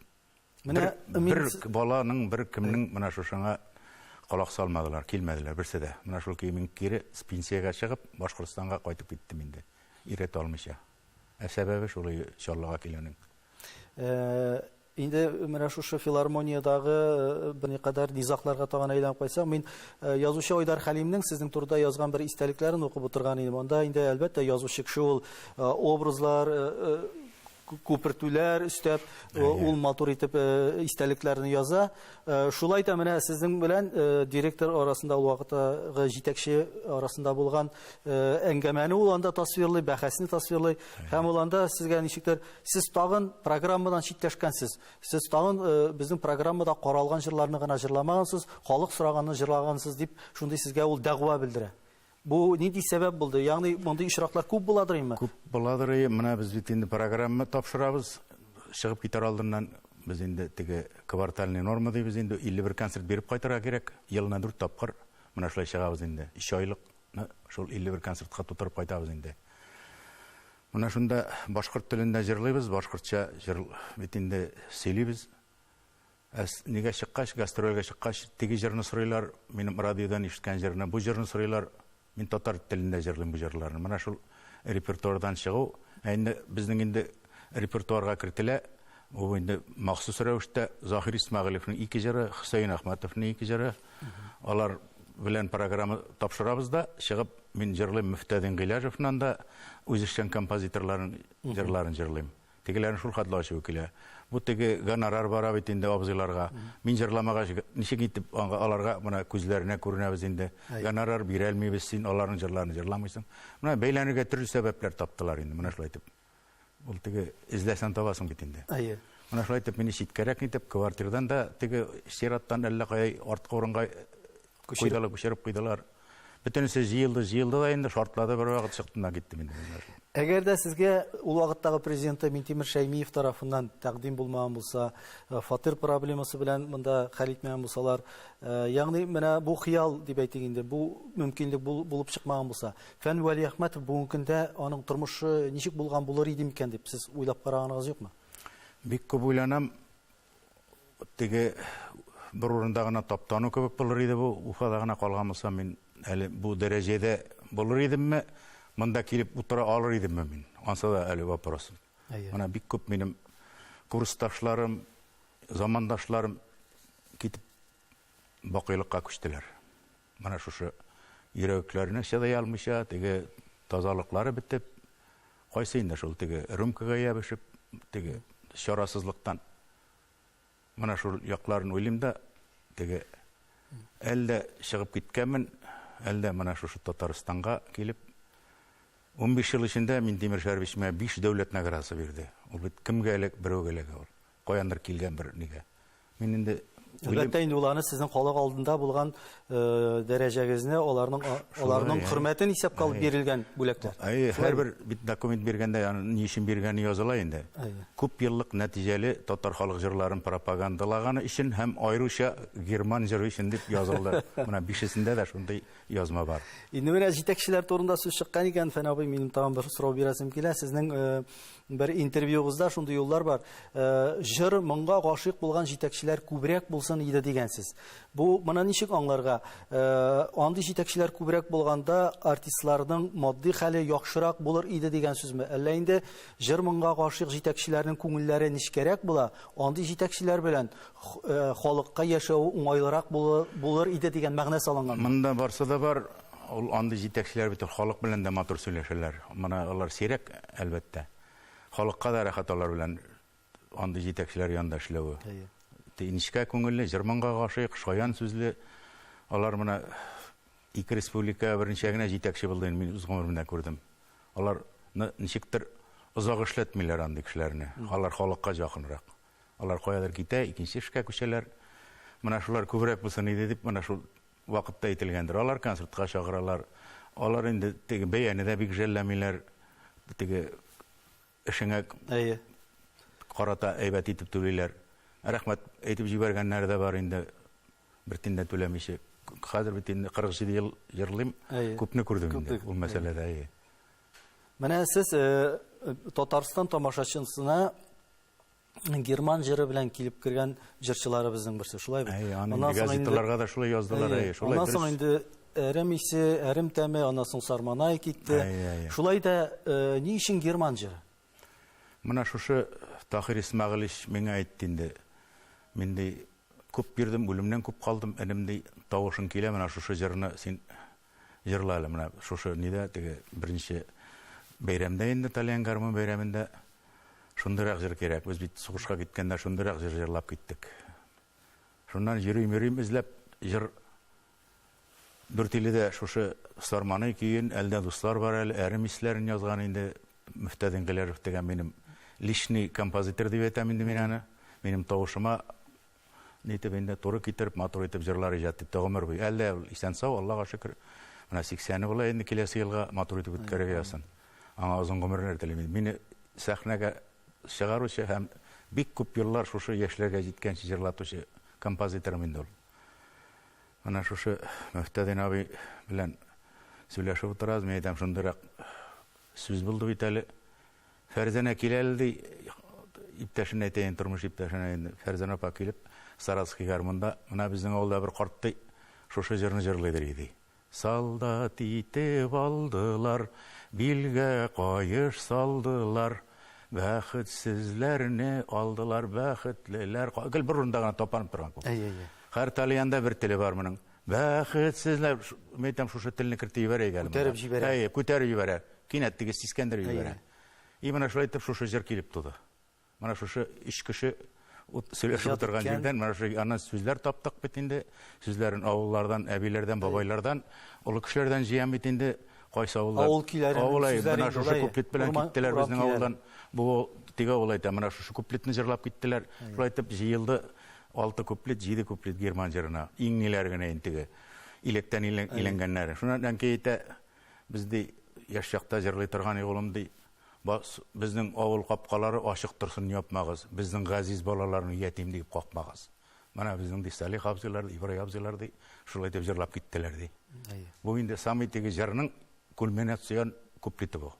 Менә Бер баланың, бер кемнең менә шушыңа колак салмадылар, килмәделәр берсе дә. Менә шул киемен кире пенсияга чыгып, Башкортстанга кайтып киттем инде. Ирет алмыйча. Сәбәбе шул Чаллыга килүнең. Инде менә шушы филармониядагы берникадәр низакларга тагын әйләнеп кайтсак, мин язучы Айдар Хәлимнең сезнең турыда язган бер истәлекләрен укып утырган идем. Анда инде әлбәттә язучы кеше ул образлар, күпертүләр үстәп, ул матур итеп истәлекләрне яза. Шулай да менә сезнең белән директор арасында ул вакыттагы җитәкче арасында булган әңгәмәне ул анда тасвирлый, бәхәсне тасвирлый. Һәм ул анда сезгә ничектер сез тагын программадан читләшкәнсез. Сез тагын безнең программада каралган җырларны гына җырламагансыз, халык сораганны җырлагансыз дип шундый сезгә ул дәгъва белдерә. Бу нинди сәбәп булды? Ягъни мондый очраклар күп буладыр инде. Күп буладыр. Менә без бит инде программа тапшырабыз. Чыгып китәр алдыннан без инде теге квартальный норма дибез инде 51 концерт берип кайтырга кирәк. Елына 4 тапкыр. Менә шулай чыгабыз инде. 2 айлыкны шул 51 концертка тутырып кайтабыз инде. Менә шунда башкорт телендә җырлыйбыз, башкортча җыр бит инде сөйлибез. Нигә чыккач, гастрольгә чыккач, теге җырны сорыйлар, минем радиодан ишеткән җырны, бу җырны сорыйлар. Мин татар телендә җырлыйм бу җырларны. Менә шул репертуардан чыгу, инде безнең инде репертуарга кертелә. Бу инде махсус рәвештә Захир Исмәгыйлевнең 2 җыры, Хөсәен Әхмәтовның 2 җыры. Алар белән программа тапшырабыз да, чыгып мин җырлыйм Мөфтәдин Гыйләҗевнән да үзешчән композиторларның җырларын җырлыйм. Тегеләрне шул хатлаучы килә. Бу теге гонорар бара бит инде абзыйларга. Мин җырламагач ничек итеп аларга менә күзләренә күренәбез инде. Гонорар бирә алмыйбыз, син аларның җырларын җырламыйсың. Менә бәйләнергә төрле сәбәпләр таптылар инде. Менә шулай итеп. Ул теге эзләсәң табасың бит инде. Менә шулай итеп мине читкәрәк итеп квартирадан да теге сираттан әллә кая артка урынга күчереп куйдылар. Бөтенесе җыелды да инде шартлады бер вакыт чыктым да киттем инде. Әгәр дә сезгә ул вакыттагы президенты Минтимер Шәймиев тарафыннан тәкъдим булмаган булса, фатир проблемасы белән монда хәл итмәгән булсалар, ягъни менә бу хыял дип әйтик инде, бу мөмкинлек булып чыкмаган булса, Фән Вәли Әхмәтов бүгенге көндә аның тормышы ничек булган булыр иде микән дип сез уйлап караганыгыз юкмы? Бик күп уйланам. Теге бер урында гына таптану кебек булыр иде бу. Уфада гына калган булса, мин әле бу дәрәҗәдә булыр идемме? Монда килеп утыра алыр идемме мин? Анса да әле вопрос. Менә бик күп минем курсташларым, замандашларым китеп бакыйлыкка күчтеләр. Менә шушы йөрәкләренә чыдай алмыйча, теге тазалыклары бетеп, кайсы инде шул теге рюмкага ябышып, теге чарасызлыктан. Менә шул якларын уйлыйм да, теге әлдә чыгып киткәнмен, әлдә менә шушы Татарстанга килеп 15 ел эчендә Минтимер Шәрбич миңа 5 дәүләт наградасы бирде. Ул бит кемгә элек, берәүгә элек ул. Каяндыр килгән бер нигә. Мин инде Әлбәттә инде уларны сезнең халык алдында булган дәрәҗәгезне, аларның хөрмәтен исәпкә алып бирелгән бүләкләр. Һәрбер бит документ биргәндә, ни өчен биргәне языла инде. Күп еллык нәтиҗәле татар халык җырларын пропагандалаганы өчен һәм аеруча герман җыры өчен дип язылды. Менә 5-сендә дә шундый язма бар. Инде менә җитәкчеләр турында сүз чыккан икән, Фән абый, минем тагын бер сорау бирәсем килә. Сезнең бер интервьюгызда шундый юллар бар. Җыр, моңга гашыйк булган җитәкчеләр күбрәк булсын иде дигәнсез. Бу моны ничек аңларга? Андый җитәкчеләр күбрәк булганда артистларның матди хәле яхшырак булыр иде дигән сүзме? Әллә инде җыр, моңга гашыйк җитәкчеләрнең күңелләре ничкәрәк була? Андый җитәкчеләр белән халыкка яшәү уңайлырак булыр иде дигән мәгънә салынган. Монда барса да бар, ул андый җитәкчеләр бит халык белән дә матур сөйләшәләр. Моны алар сирәк, әлбәттә. Халыкка да рәхәт алар белән андый җитәкчеләр янында эшләүе. Ничкә күңелле, җырманга гашыйк, шаян сүзле. Алар моны 2 республика беренчә генә җитәкче булды, мин үз гомеремдә күрдем. Алар ничектер озак эшләтмиләр андый кешеләрне. Алар халыкка якынрак. Алар каядыр китә, икенче эшкә күчәләр. Менә шулар күбрәк булсын иде дип, менә шул вакытта әйтелгәндер. Алар концертка чыгаралар. Алар инде теге бәяне дә бик жәлләмиләр. Теге эшеңә карата әйбәт итеп түлиләр. Рәхмәт әйтеп җибәргәннәр дә бар инде. Бер тиндә түләмичә. Хәзер бит инде 47 ел җырлыйм. Күпне күрдем инде ул мәсьәләдә. Менә сез Татарстан тамашачысына Герман җыры белән килеп кергән җырчыларыбызның берсе, шулайбы? Аның газеталарга да шулай яздылар, шулай. Аннан соң инде әрем исе, әрем тәме, аннан соң Сарманай китте. Шулай да ни өчен Герман җыры? Менә шушы Тахир Исмәгыйлевич миңа әйтте инде. Мин ди күп бирдем, үлемнән күп калдым, энем ди тавышың килә, менә шушы җырны син җырла әле, менә шушы нидә теге беренче бәйрәмдә инде Талиян гармон бәйрәмендә шундыйрак җыр кирәк. Без бит сугышка киткәндә шундыйрак җыр җырлап киттек. Шуннан йөрим эзләп җыр Дүртиледә шушы Сарманы көен, әлдә дуслар бар әле, әрем исләрен язган инде Мөфтәдин Гөләров дигән минем личный композитор дип әйтәм инде мин аны. Минем тавышыма нитеп инде туры китереп, матур итеп җырлар иҗат итте гомер буе. Әллә исән сау, Аллага шөкер. Менә 80-не була инде киләсе елга матур итеп үткәрергә ясын. Аңа озын гомерләр телим. Мине сәхнәгә чыгаручы һәм бик күп еллар шушы яшьләргә җиткәнче җырлатучы композиторым инде ул. Менә шушы Мөфтәдин абый белән сөйләшеп утырабыз, мин әйтәм шундыйрак сүз булды бит әле. Фәрзәнә киләле ди, иптәшен әйтәйин, тормыш иптәшенә Фәрзәнә апа килеп, Саратовский гармонда, менә безнең авылда бер карт шушы җырны җырлыйдыр иде. Солдат итеп алдылар, билгә каеш салдылар, бәхетсезләрне алдылар, бәхетлеләр. Гел бер урында гына тапанып торган күп. Һәр Талиянда бер теле бар моның. Бәхетсезләр, мәйтәм шушы телне кертеп җибәрә әле. Күтәреп җибәрә. Күтәреп җибәрә. Кинәт теге сискәндереп җибәрә. И менә шулай итеп шушы җыр килеп туды. Менә шушы 3 кеше сөйләшеп утырган җирдән менә шушы аны сүзләр таптык бит инде. Сүзләрен авыллардан, әбиләрдән, бабайлардан, олы кешеләрдән җыям бит инде. Кайсы авылда? Авыл көйләрен сүзләрен менә шушы куплет белән киттеләр безнең авылдан. Бу теге авыл әйтә, менә шушы куплетны җырлап киттеләр. Шулай итеп җыелды 6 куплет, 7 куплет Герман җырына. Иң ниләр генә инде. Илектән иленгәннәр. Шуннан әйтә, без ди яшь чакта җырлый торган игылым ди. Безнең авыл капкалары ачык торсын, япмагыз. Безнең газиз балаларны ятим дип какмагыз. Менә безнең ди Салих абзыйлар, Ибрай абзыйлар ди, шулай дип җырлап киттеләр ди. Бу инде самый теге җырның кульминацион куплеты бу.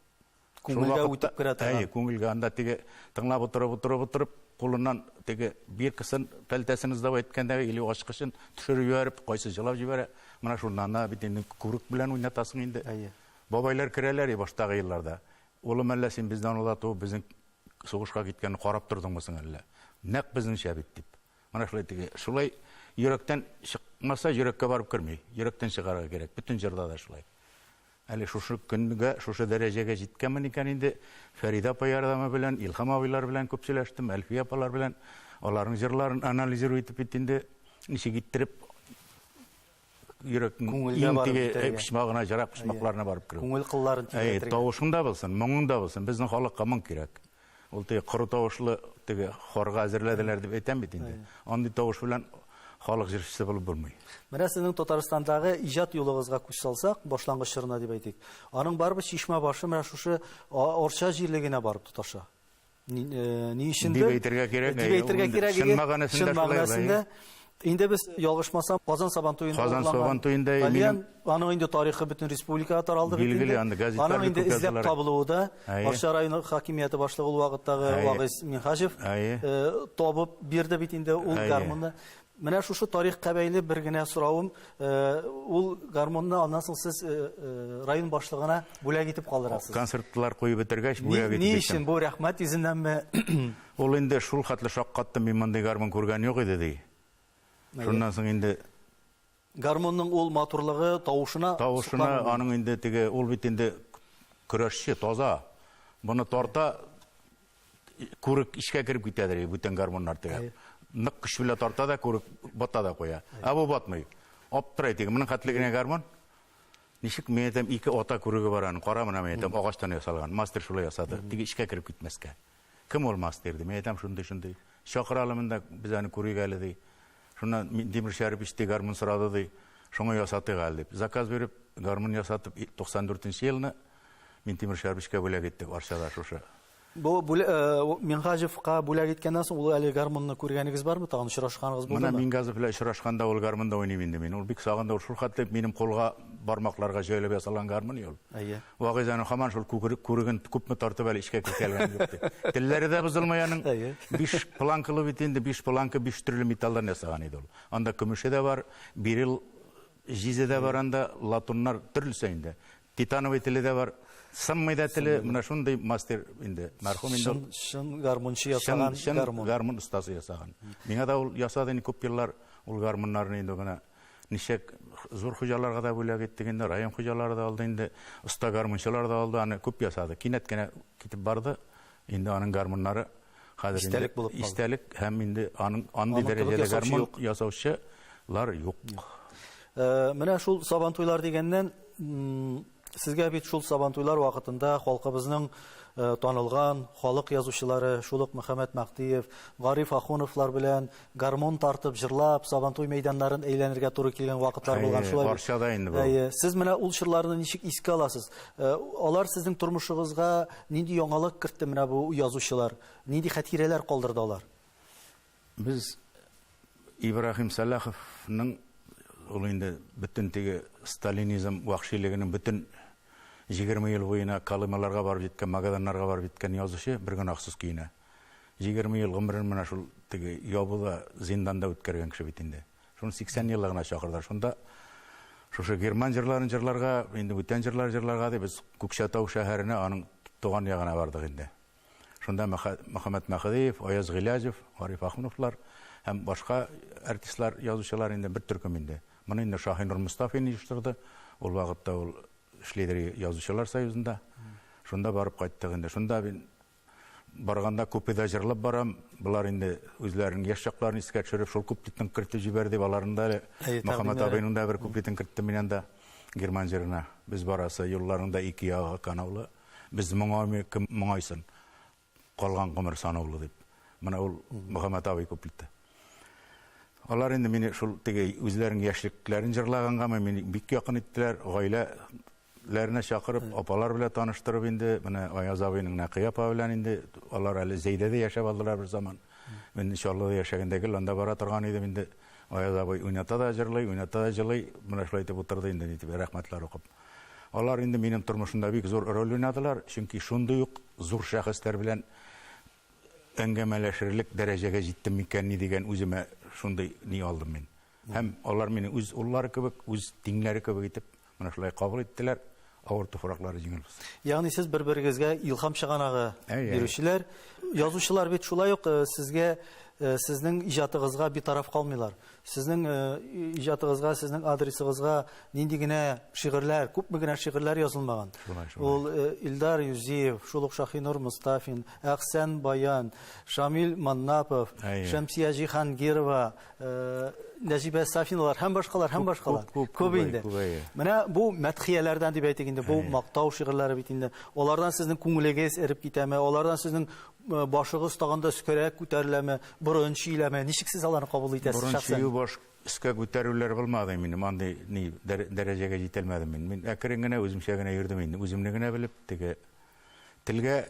Күңелгә үтеп керә торган. Күңелгә анда теге тыңлап утырып, кулыннан теге бир кысын пәлтәсен издап әйткәндә или ачкычын төшереп җибәреп, кайсы җылап җибәрә. Менә шуннан да бит инде күрек белән уйнатасың инде. Бабайлар керәләр баштагы елларда. Улым әллә син бездән улату, безнең сугышка киткәнне карап тордыңмы әллә? Нәкъ безнеңчә бит дип. Менә шулай теге, шулай йөрәктән чыкмаса йөрәккә барып керми. Йөрәктән чыгарга кирәк. Бүтән җырда да шулай. Әле шушы көнгә, шушы дәрәҗәгә җиткәнмен икән инде. Фәрида апа ярдәме белән, Илһам абыйлар белән күп сөйләштем, Әлфия апалар белән. Аларның җырларын анализировать итеп бит инде ничек иттереп йөрәкнең иң теге пишмагына, җырак пишмакларына барып керү. Күңел кылларын тигән. Тавышың да булсын, моңың да булсын. Безнең халыкка моң кирәк. Ул теге коры тавышлы теге хорга әзерләделәр дип әйтәм бит инде. Андый тавыш белән халык җырчысы булып булмый. Менә сезнең Татарстандагы иҗат юлыгызга күз салсак, башлангыч чорына дип әйтик. Аның барбы Чишмә башы менә шушы Орча җирлегенә барып тоташа. Ни өчен дип әйтергә кирәк. Чын мәгънәсендә инде без ялгышмасам Казан Сабантуенда аның инде тарихы бөтен республикага таралды бит инде. Аның инде эзләп табылуында Арча районы хакимияте башлыгы ул вакыттагы Вагыз Минхажев табып бирде бит инде ул гармонны. Менә шушы тарих кабәйле бер генә соравым, ул гармонны аннан соң сез район башлыгына бүләк итеп калдырасыз. Концертлар куеп бетергәч бүләк итеп. Ни өчен бу рәхмәт йөзеннәнме? Ул инде шул хәтле шаккатты мин мондый гармон күргән юк иде ди. Шуннан соң инде гармонның ул матурлыгы тавышына аның инде теге ул бит инде көрәшче, таза. Буны тарта күрек ишкә кирип китәдер бүтән гармоннар теге. Нык көч белән тарта да күрек бата да куя. Бу батмый. Аптырай теге моның хәтле генә гармон. Ничек мен әйтәм, 2 ата күреге бар аның. Кара менә мен әйтәм, агачтан ясалган. Мастер шулай ясады. Теге ишкә кирип китмәскә. Кем ул мастер ди? Мен әйтәм шундый. Шакыралымында без аны күрик әле ди. Шуннан Димир Шәрипов те гармон сорады ди. Шуңа ясатык әле дип. Заказ биреп, гармон ясатып 94-нче елны мин Димир Шәриповка бүләк иттек Арчада шушы. Бу Мингажевка бүләк иткәннән соң ул әле гармунны күргәнегез бармы? Тагын очрашканыгыз Менә булдымы? Мингазов белән очрашканда ул гармунда уйныйм инде мин. Ул бик сагында, шул хәтле минем колга бармакларга җәйләп ясалган гармун ул. Әйе. Вагызаны һаман шул күреген күпме тартып әле ишкә кергән юк ди. Телләре дә бозылмаянның. 5 планкалы бит инде, 5 планка 5 төрле металлдан ясаган иде ул. Анда көмеше дә бар, бирил җизе дә бар, анда латуннар төрлесе инде. Титановый теле дә бар. Самый да теле, менә шундый мастер инде. Мәрхүм инде. Шын гармунчы ясаган гармун. Гармун ustaсы ясаган. Миңа да ул ясады күп еллар ул гармуннарны инде гына. Ничек зур хуҗаларга да бүләк иттек инде, район хуҗалары да алды инде, уста гармунчылар да алды, аны күп ясады. Кинәт кенә китеп барды. Инде аның гармуннары хәзер истәлек булып калды. Истәлек һәм инде аның андый дәрәҗәдә гармун ясаучылар юк. Менә шул сабантуйлар дигәннән сезгә бит шул сабантуйлар вакытында халкыбызның танылган халык язучылары, шулык Мөхәммәд Мәхтиев, Гариф Ахуновлар белән гармон тартып, җырлап, сабантуй мәйданнарын әйләнергә туры килгән вакытлар булган шулай. Барчада инде бу. Сез менә ул чырларны ничек искә аласыз? Алар сезнең тормышыгызга нинди яңалык кертте менә бу язучылар? Нинди хатирәләр калдырды алар? Без Ибраһим Салаховның ул инде бөтен теге сталинизм вахшилегенең бөтен 20 ел буена Колымаларга барып җиткән, Магаданнарга барып җиткән язучы бер генә ахсыз көенә. 20 ел гомерен менә шул теге ябыла зинданда үткәргән кеше бит инде. Шуны 80 еллыгына чакырдылар. Шунда шушы герман җырларын җырларга, инде бүтән җырлар җырларга дип без Күкшәтау шәһәренә, аның туган ягына бардык инде. Шунда Мөхәммәд Мәхдиев, Аяз Гыйләҗев, Гариф Ахуновлар һәм башка артистлар, язучылар инде бер төркем инде. Моны инде Шаһинур Мустафин оештырды. Ул вакытта ул эшләдер язучылар союзында. Шунда барып кайттык инде. Шунда мин барганда купеда җырлап барам. Булар инде үзләренең яшь чакларын искә төшереп, шул куплетны кертеп җибәрде. Аларында Мөхәммәд абыйның да бер куплетын кертте миннән да герман җырына. Без барасы юлларында ике ягы канаулы. Без моңайсын. Калган гомер санаулы дип. Менә ул Мөхәммәд абый куплеты. Алар инде мине шул теге үзләренең яшьлекләрен җырлаганга мине бик якын иттеләр. Гаиләләренә чакырып, апалар белән таныштырып инде, менә Аяз абыйның Нәкый апа белән инде алар әле Зәйдәдә яшәп алдылар бер заман. Мин иншалла яшәгәндәге анда бара торган идем инде. Аяз абый уйната да җырлый, менә шулай итеп утырды инде, рәхмәтләр укып. Алар инде минем тормышымда бик зур роль уйнадылар, чөнки шундый ук зур шәхесләр белән әңгәмәләшерлек дәрәҗәгә җиттем микән ни дигән үземә шундый ни алдым мин. Һәм алар мине үз уллары кебек, үз тиңнәре кебек итеп, менә шулай кабул иттеләр. Авыр туфраклары җиңел. Ягъни сез бер-берегезгә илһам чыганагы бирүчеләр, язучылар бит шулай ук сезгә сезнең иҗатыгызга битараф калмыйлар. Сезнең иҗатыгызга, сезнең адресыгызга нинди генә шигырьләр, күпме генә шигырьләр язылмаган. Ул Илдар Юзиев, шулык Шаһинур Мустафин, Әхсән Баян, Шамил Маннапов, Шәмсия Җиһангирова, Нәҗибә Сафиналар һәм башкалар күп инде. Менә бу мәдхияләрдән дип әйтик инде, бу мактау шигырьләре бит инде. Алардан сезнең күңелегез эреп китәме? Алардан сезнең башыгыз тагында сүкәрәк күтәреләме? Борын чөйләме? Ничек сез аларны кабул итәсез шәхсән? Борын чөю баш искә күтәрүләр булмады минем. Андый ни дәрәҗәгә җитәлмәдем мин. Мин әкрен генә үземчә генә йөрдем инде. Үземне генә белеп, теге телгә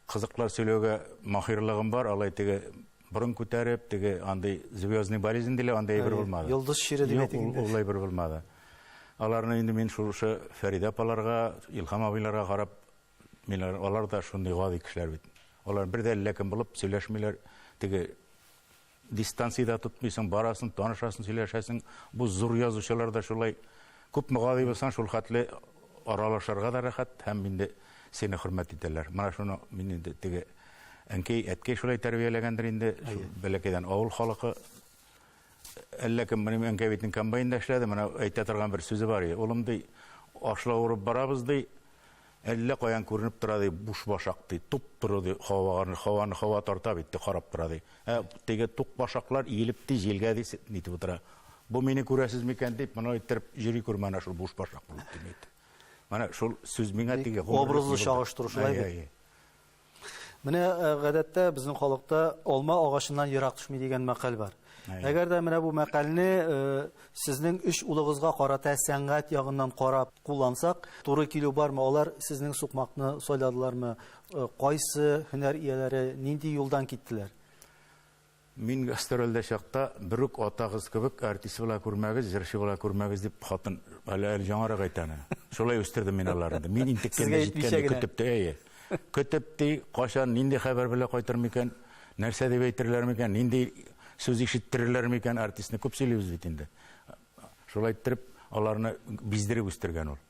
кызыклар сөйләүгә маһирлыгым бар. Алай теге борын күтәреп, теге андый звездный болезнь диле, андый бер булмады. Йолдыз шире дип әйтик инде. Улай бер булмады. Аларны инде мин шушы Фәридә апаларга, Илһам абыйларга карап, алар да шундый гади кешеләр бит. Алар бер дә ләкин булып сөйләшмиләр. Теге дистанциядә тотмыйсың, барасың, танышасың, сөйләшәсең. Бу зур язучылар да шулай күп гади булсаң, шул хәтле аралашырга да рәхәт, һәм инде сине хөрмәт итәләр. Менә шуны мин инде теге әнкәй, әткәй шулай тәрбияләгәндер инде. Бәләкәйдән авыл халкы әллә кем минем әнкәй битен комбайнда эшләде. Менә әйтә торган бер сүзе бар. Улым ди, ашла урып барабыз ди. Әллә каян күренеп тора ди, буш башак ди, туп торды ди, һава тарта бит, карап тора ди. Теге тук башаклар иелеп ди, җилгә ди, нитеп утыра. Бу мине күрәсез микән дип, моны әйтеп жюри күрмәнә шул буш башак булып дип. Менә шул сүз миңа теге образлы чагыштыру шулай бит. Менә гадәттә безнең халыкта алма агачыннан ерак төшми дигән мәкаль бар. Әгәр дә менә бу мәкалне сезнең үч улыгызга карата сәнгать ягыннан карап куллансак, туры килү бармы? Алар сезнең сукмакны сайладылармы? Кайсы һөнәр ияләре нинди юлдан киттеләр? Мин гастрольдә чакта бер үк атагыз кебек артист була күрмәгез, җырчы була күрмәгез дип хатын әле яңарак әйтәне. Шулай үстердем мин аларны. Мин интеккәндә җиткәндә көтөптә, көтөпти, кашан нинди хәбәр белән кайтыр микән, нәрсә дип әйтерләр микән, нинди сүз ишеттерерләр микән, артистны күп сөйлибез бит инде. Шулай иттереп, аларны биздереп үстергән ул.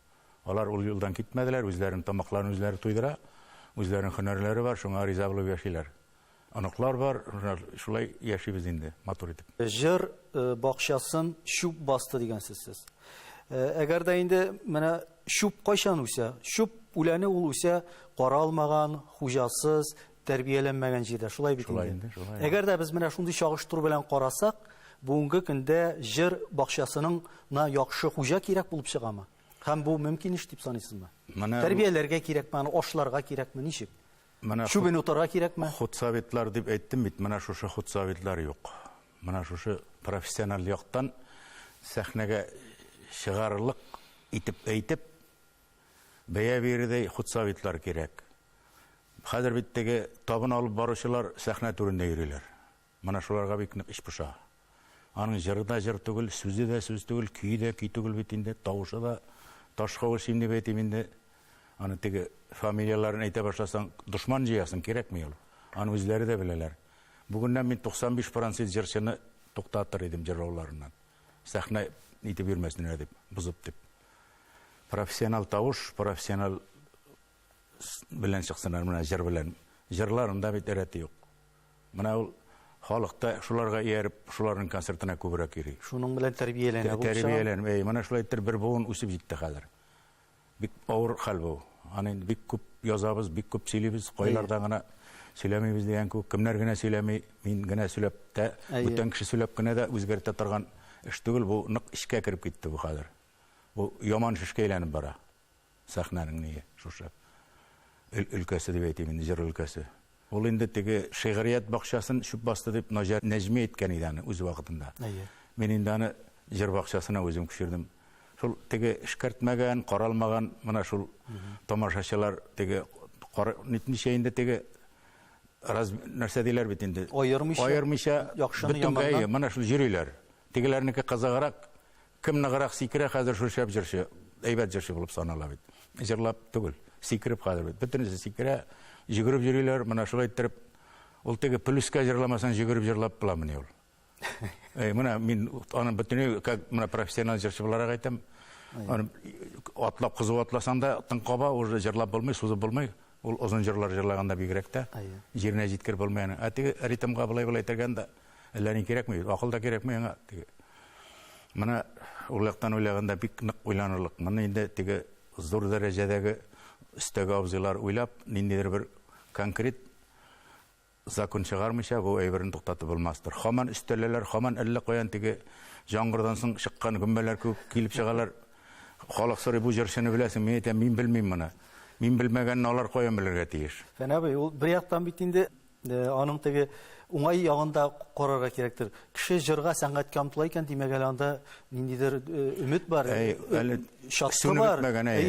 Алар ул юлдан китмәделәр, үзләренең тамакларын үзләре туйдыра, үзләренең һөнәрләре бар, шуңа риза булып яшиләр. Аныклар бар, шулай яшибез инде, матур итеп. Җыр бакчасын шуп басты дигәнсез сез. Әгәр дә инде менә шуп кайчан үсә? Шуп үләне ул үсә каралмаган, хуҗасыз, тәрбияләнмәгән җирдә. Шулай бит инде. Әгәр дә без менә шундый чагыштыру белән карасак, бүгенге көндә җыр бакчасының яхшы хуҗа кирәк булып чыгамы? Һәм бу мөмкин иш дип саныйсызмы? Тәрбияләргә кирәкме, ашларга кирәкме, ничек? Шубен утырга кирәкме? Худсоветлар дип әйттем бит, менә шушы худсоветлар юк. Менә шушы профессиональ яктан сәхнәгә чыгарлык итеп әйтеп, бәя бирүдәй худсоветлар кирәк. Хәзер бит теге табын алып баручылар сәхнә түрендә йөриләр. Менә шуларга бик нык иш пуша. Аның җыры да җыр түгел, сүзе дә сүз түгел, көе дә көй түгел бит инде, тавышы да ташкавыш инде бит инде. Аны теге фамилияларын әйтә башласаң, душман җыясың кирәкми ул. Аны үзләре дә беләләр. Бүгеннән мин 95% җырчыны туктатыр идем җырлауларыннан. Сәхнә итеп йөрмәсеннәр дип, бузып дип. Профессионал тавыш, профессионал белән чыксыннар менә җыр белән. Җырларында бит рәте юк. Менә ул халыкта шуларга ияреп, шуларның концертына күбрәк йөри. Шуның белән тәрбияләнә бу. Тәрбияләнә. Менә шулай итеп бер буын үсеп җитте хәзер. Бик авыр хәл бу. Аны бик күп язабыз, бик күп сөйлибез, кайларда гына сөйләмибез дигән күп. Кемнәр генә сөйләми, мин генә сөйләп тә, бүтән кеше сөйләп кенә дә үзгәртә торган эш түгел, бу нык ишкә кирип китте бу хәзер. Бу яман эшкә әйләнеп бара. Сәхнәнең ние шушы. Өлкәсе дип әйтим, җыр өлкәсе. Ул инде теге шигърият бакчасын шуп басты дип Наҗар Нәҗми әйткән иде аны үз вакытында. Мин инде аны җыр бакчасына үзем күчердем. Шул теге эшкәртмәгән, каралмаган, менә шул тамашачылар теге ничә инде теге нәрсә диләр бит инде. Аермыйча яхшыны яманнан. Менә шул йөриләр. Тегеләрнеке кызыграк, кем ныграк сикерә хәзер шул шәп җырчы, әйбәт җырчы булып санала бит. Җырлап түгел, сикереп хәзер бит. Бөтенесе сикерә, йөгереп йөриләр, менә шулай иттереп. Ул теге плюска җырламасаң йөгереп җырлап буламыни ул. Менә мин аны бөтенләй менә профессиональ җырчы буларак әйтәм. Аны атлап кызу атласаң да тыңкаба уже җырлап булмый, сузып булмый. Ул озын җырлар җырлаганда бигрәк тә җиренә җиткер булмый аны. Теге ритмга булай әйтергәндә әллә ни кирәкми, акыл да кирәкми аңа теге. Менә ул яктан уйлаганда бик нык уйланырлык. Моны инде теге зур дәрәҗәдәге өстәге абзыйлар уйлап, ниндидер бер конкрет закон чыгармыйча бу әйберне туктатып булмастыр. Хаман өстәләләр, хаман әллә каян теге яңгырдан соң чыккан гөмбәләр күп килеп чыгалар. Халык сорый бу җырчыны беләсең, мин әйтәм, мин белмим моны. Мин белмәгәнне алар каян белергә тиеш. Фәнәбей, ул бер яктан бит инде аның теге уңай ягында карарга кирәктер. Кеше җырга сәнгатькә омтыла икән димәгән анда ниндидер өмет бар, шатлык бар.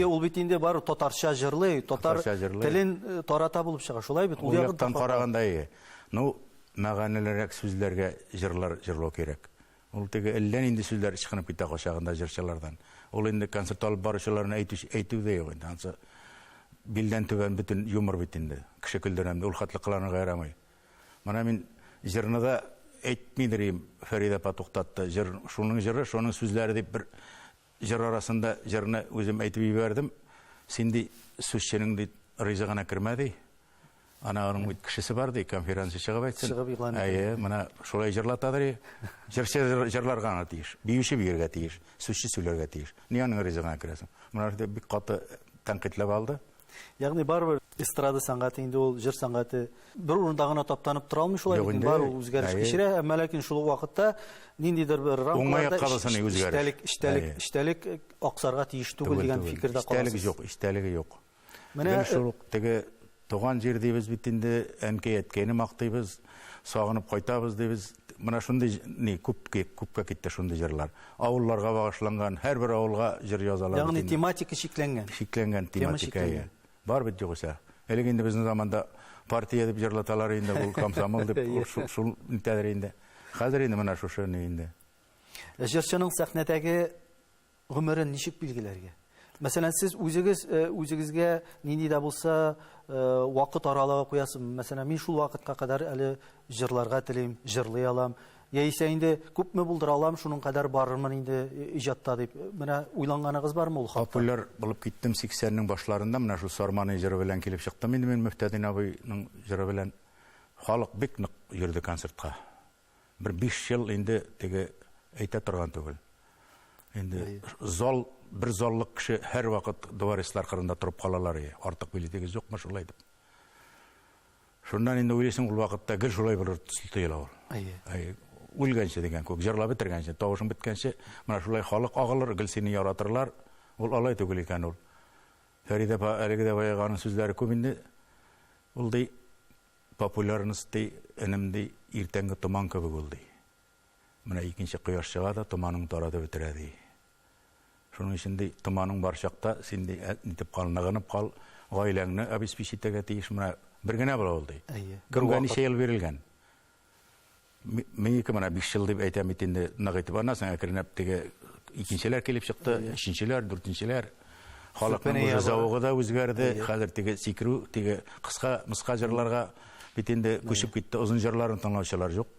Ул бит инде бар татарча җырлый, татар телен тарата булып чыга. Шулай бит ул ягдан караганда ну мәгънәлерәк сүзләргә җырлар җырлау кирәк. Ул теге әллә нинди сүзләр чыгынып китә кашагында җырчылардан. Ул инде концерт алып баручыларны әйтүдә юк инде. Ансы билдән түбән бөтен юмор бит инде. Кеше көлдерәм, ул хатлы кыларга ярамый. Менә мин җырны да әйтмидерим, Фәридә апа туктатты. Җыр, шуның җыры, шуның сүзләре дип бер җыр арасында җырны үзем әйтеп җибәрдем. Син ди сүзченең ди ризыгына кермәди. Ана аның бит кешесе бар ди, конференция чыгып әйтсен. Менә шулай җырлатадыр. Җырчы җырларга аны тиеш, биюче биергә тиеш, сүзче сөйләргә тиеш. Ни аның ризыгына керәсең? Менә бик каты тәнкыйтьләп алды. Ягъни барыбер эстрада сәнгате инде ул җыр сәнгате бер урында гына таптанып тора алмый шулай бит бар үзгәреш кичерә, әмма ләкин шул вакытта ниндидер бер рамкаларда эчтәлек аксарга тиеш түгел дигән фикердә каласыз. Эчтәлеге юк. Менә шул теге туган җир дибез бит инде, әнкәй әткәйне мактыйбыз, сагынып кайтабыз дибез. мына шундай не күпкә китте шундай җырлар. Авылларга багышланган, һәрбер авылга җыр язалар. Ягъни тематика шикләнгән. Шикләнгән тематика. Бар бит югыйсә. Әлеге инде безнең заманда партия дип җырлаталар инде, ул комсомол дип, шул нитәдер инде. Хәзер инде менә шушы ни инде. Җырчының сәхнәдәге гомерен ничек билгеләргә? Мәсәлән, сез үзегезгә нинди дә булса вакыт аралыгы куясызмы? Мәсәлән, мин шул вакытка кадәр әле җырларга телим, җырлый алам. Яисә инде күпме булдыра алам, шуның кадәр барырмын инде иҗатта дип. Менә уйланганыгыз бармы ул хакта? Популяр булып киттем 80-нең башларында, менә шул Сарманы җыры белән килеп чыктым. Инде мин Мөфтәдин абыйның җыры белән халык бик нык йөрде концертка. Бер 5 ел инде теге әйтә торган түгел. Инде бер заллык кеше һәр вакыт дворецлар кырында торып калалар. Артык билетегез юкмы шулай дип. Шуннан инде уйлыйсың, ул вакытта гел шулай булыр тыела ул. Үлгәнче дигән күк җырлап бетергәнче, тавышың беткәнче, менә шулай халык агылыр, гел сине яратырлар. Ул алай түгел икән ул. Фәридә әлеге дә баягының сүзләре күп инде. Ул ди популярность ди, энем ди, иртәнге томан кебек ул ди. Менә икенче кояш чыга да томаның таратып бетерә ди. Шуның өчен ди, томаның бар чакта син ди нитеп кал, ныгынып кал, гаиләңне обеспечитәгә тиеш, менә бер генә була ул ди. Кемгә ничә ел бирелгән? Мен менә 5 ел дип әйтәм бит инде, нык итеп анасың әкренәп теге икенчеләр килеп чыкты, өченчеләр, дүртенчеләр. Халыкның завогы да үзгәрде. Хәзер теге сикрү, теге кыска җырларга бит инде күчеп китте. Озын җырларын тыңлаучылар юк.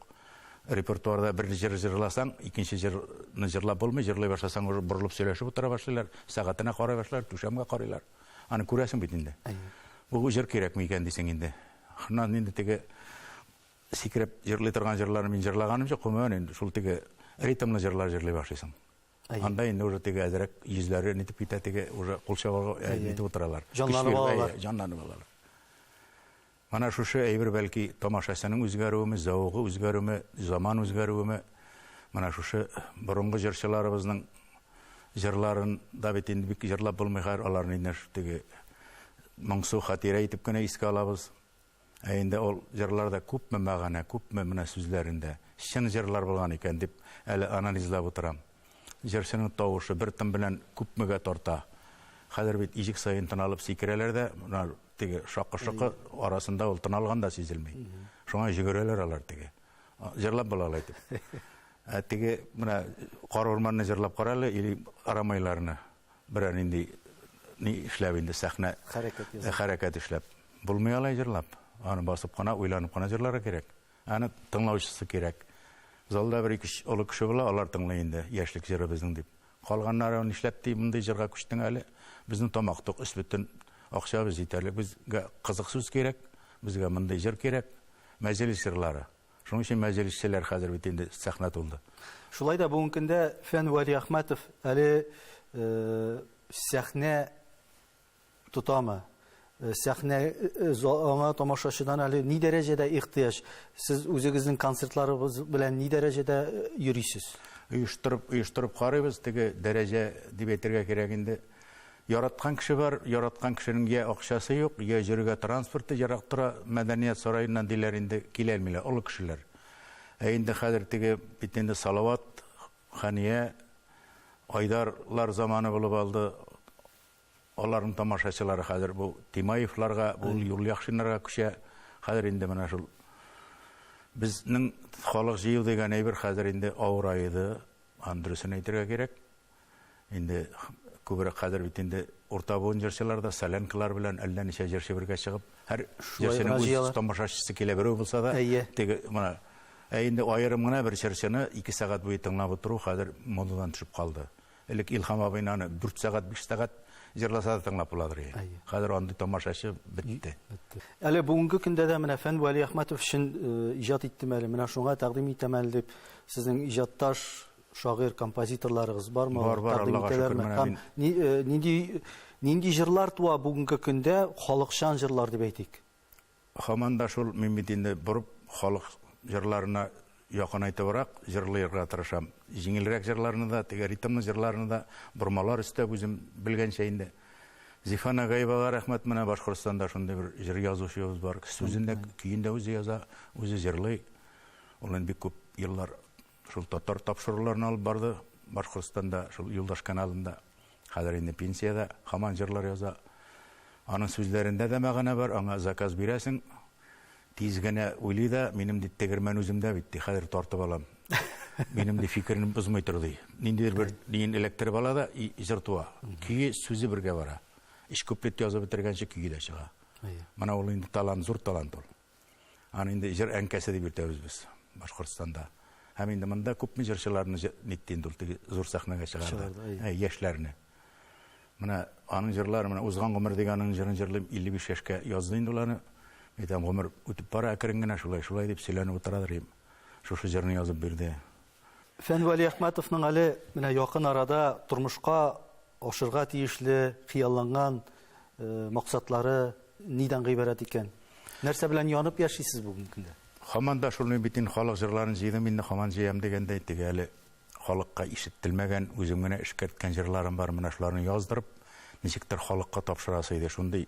Репертуарда бер җыр җырласаң, икенче җырны җырлап булмый, җырлый башласаң, уже борылып сөйләшеп утыра башлыйлар, сәгатенә карый башлар, түшәмгә карыйлар. Аны күрәсең бит инде. Бу җыр кирәкме икән дисең инде. Шуннан инде теге сикреп җырлый торган җырларны мин җырлаганымча, куман инде шул теге ритмлы җырлар җырлый башлыйсың. Анда инде уже теге әзрәк йөзләре нитеп китә, теге уже кулчабыга нитеп утыралар. Җанланып алалар. Mana şuşu әйбер бәлки тамашачының үзгәрүеме, зауыгы үзгәрүеме, заман үзгәрүеме, mana şuşu борынгы җырчыларыбызның җырларын да бит инде бик җырлап булмый, аларны инде теге моңсу хатирә итеп кенә искә алабыз. Инде ул җырларда күпме мәгънә, күпме менә сүзләрендә чын җырлар булган икән дип әле анализлап утырам. Җырчының тавышы бер тын белән күпмегә тарта. Хәзер бит ижик сайын тыналып сикерәләр дә, теге шакы-шакы арасында ул тын алганда сизелмей. Шуңа җигерәләр алар теге. Җырлап булалар итеп. Теге менә кар урманны җырлап каралы, или арамайларны берәр инде ни эшләп инде сәхнә хәрәкәт эшләп. Булмый алай җырлап. Аны басып кына, уйланып кына җырларга кирәк. Аны тыңлаучысы кирәк. Залда бер ике олы кеше була, алар тыңлый инде, яшьлек җыры безнең дип. Калганнары нишләп ди мондай җырга күчтең әле? Безнең тамактык үс бөтен акчабыз җитәрлек, безгә кызык сүз кирәк, безгә мондай җыр кирәк, мәҗлис җырлары. Шуның өчен мәҗлисчеләр хәзер бит инде сәхнә тулды. Шулай да бүгенге көндә Фән Вәли Әхмәтов әле сәхнә тутамы? Сәхнә аңа тамашачыдан әле ни дәрәҗәдә ихтыяҗ? Сез үзегезнең концертларыгыз белән ни дәрәҗәдә йөрисез? Оештырып карыйбыз, теге дәрәҗә дип әйтергә кирәк инде. Яраткан кеше бар, яраткан кешенең я акчасы юк, я җиргә транспорты ярак тора, мәдәният сараеннан диләр инде килә алмыйлар, олы кешеләр. Инде хәзер теге бит инде Салават, Хания, Айдарлар заманы булып алды. Аларның тамашачылары хәзер бу Тимаевларга, бу Юлъяхшиннарга күчә. Хәзер инде менә шул безнең халык җыю дигән әйбер хәзер инде авырайды, Андрюсын әйтергә кирәк. Инде күбрәк хәзер бит инде урта буын җырчыларда Саленкалар белән әллә ничә җырчы бергә чыгып, һәр җырчының үз тамашачысы килә берәү булса да, теге менә инде аерым гына бер җырчыны 2 сәгать буе тыңлап утыру хәзер модадан төшеп калды. Элек Илһам абыйны 4 сәгать, 5 сәгать җырласа да тыңлап буладыр. Хәзер андый тамашачы бетте. Әле бүгенге көндә дә менә Фән Вәли Әхмәтов өчен иҗат иттем әле, менә шуңа тәкъдим итәм әле дип сезнең иҗатташ шагыйрь композиторларыгыз бармы? Бар, Аллага шөкер, менә нинди җырлар туа бүгенге көндә, халыкчан җырлар дип әйтик. Һаман да шул мин бит инде бурып халык җырларына якын айтыбрак җырларга тырышам. Җиңелрәк җырларны да, теге ритмлы җырларны да бурмалар өстәп үзем белгәнчә инде. Зифана Гаибага рәхмәт, менә Башкортстанда шундый бер җыр язучыбыз бар. Сүзендә, көендә үзе яза, үзе җырлый. Ул бик күп еллар шул татар тапшыруларын алып барды. Башкортстанда шул Юлдаш каналында хәзер инде пенсияда һаман җырлар яза. Аның сүзләрендә дә мәгънә бар. Аңа заказ бирәсең, тиз генә уйлый да, минем ди тегермән үземдә бит, хәзер тартып алам. Минем ди фикерне бозмый торды. Ниндидер бер дин электрик ала да җыртуа. Көе сүзе бергә бара. Иш куплет язып бетергәнче көе дә чыга. Мана ул инде талант, зур талант ул. Аны инде җыр әнкәсе дип йөртәбез без Башкортстанда. Һәм инде монда күпме җырчыларны ниттен ул зур сәхнәгә чыгарды. Яшьләрне. Менә аның җырлары, менә узган гомер дигәннең җырын җырлыйм 55 яшькә язды инде уларны. Әйтәм, гомер үтеп бара, әкрен генә шулай дип сөйләнеп утырадыр. Шушы җырны язып бирде. Фәнвали Әхмәтовның әле менә якын арада тормышка ашырга тиешле хыялланган максатлары нидән гыйбарәт икән? Нәрсә белән янып яшисез бүген көндә? Һаман да шуны битен халык җырларын җыйдым инде, һаман җыям дигәндә әйтте әле. Халыкка ишетелмәгән, үзем генә эшкәрткән җырларым бар, менә шуларны яздырып, ничектер халыкка тапшырасы иде. Шундый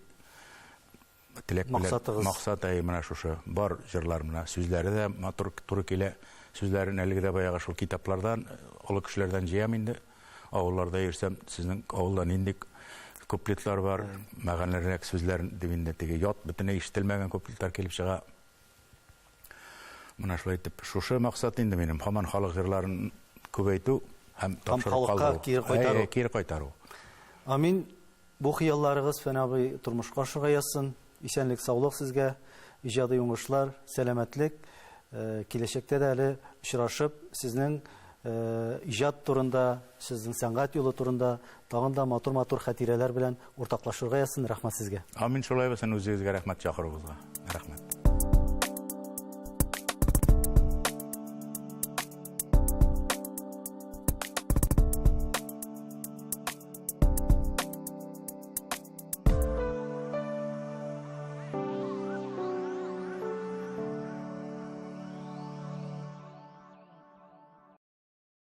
теләк белән максат менә шушы бар җырлар менә, сүзләре дә матур туры килә. Сүзләрен әлеге дә баягы шул китаплардан, олы кешеләрдән җыям инде. Авылларда йөрсәм, сезнең авылда нинди куплетлар бар, мәгънәлерәк сүзләр дип инде теге ят бөтенләй ишетелмәгән куплетлар килеп чыга. Менә шулай итеп, шушы максат инде минем, һаман халык җырларын күбәйтү һәм тапшырып калдыру. Кире кайтару. Амин. Бу хыялларыгыз Фән абый тормышка ашырга язсын. Исәнлек, саулык сезгә, иҗади уңышлар, сәламәтлек. Киләчәктә дә әле очрашып, сезнең иҗат турында, сезнең сәнгать юлы турында тагын да матур хатирәләр белән уртаклашырга язсын. Рәхмәт сезгә. Амин, шулай булсын, үзегезгә рәхмәт чакыруыгызга. Рәхмәт.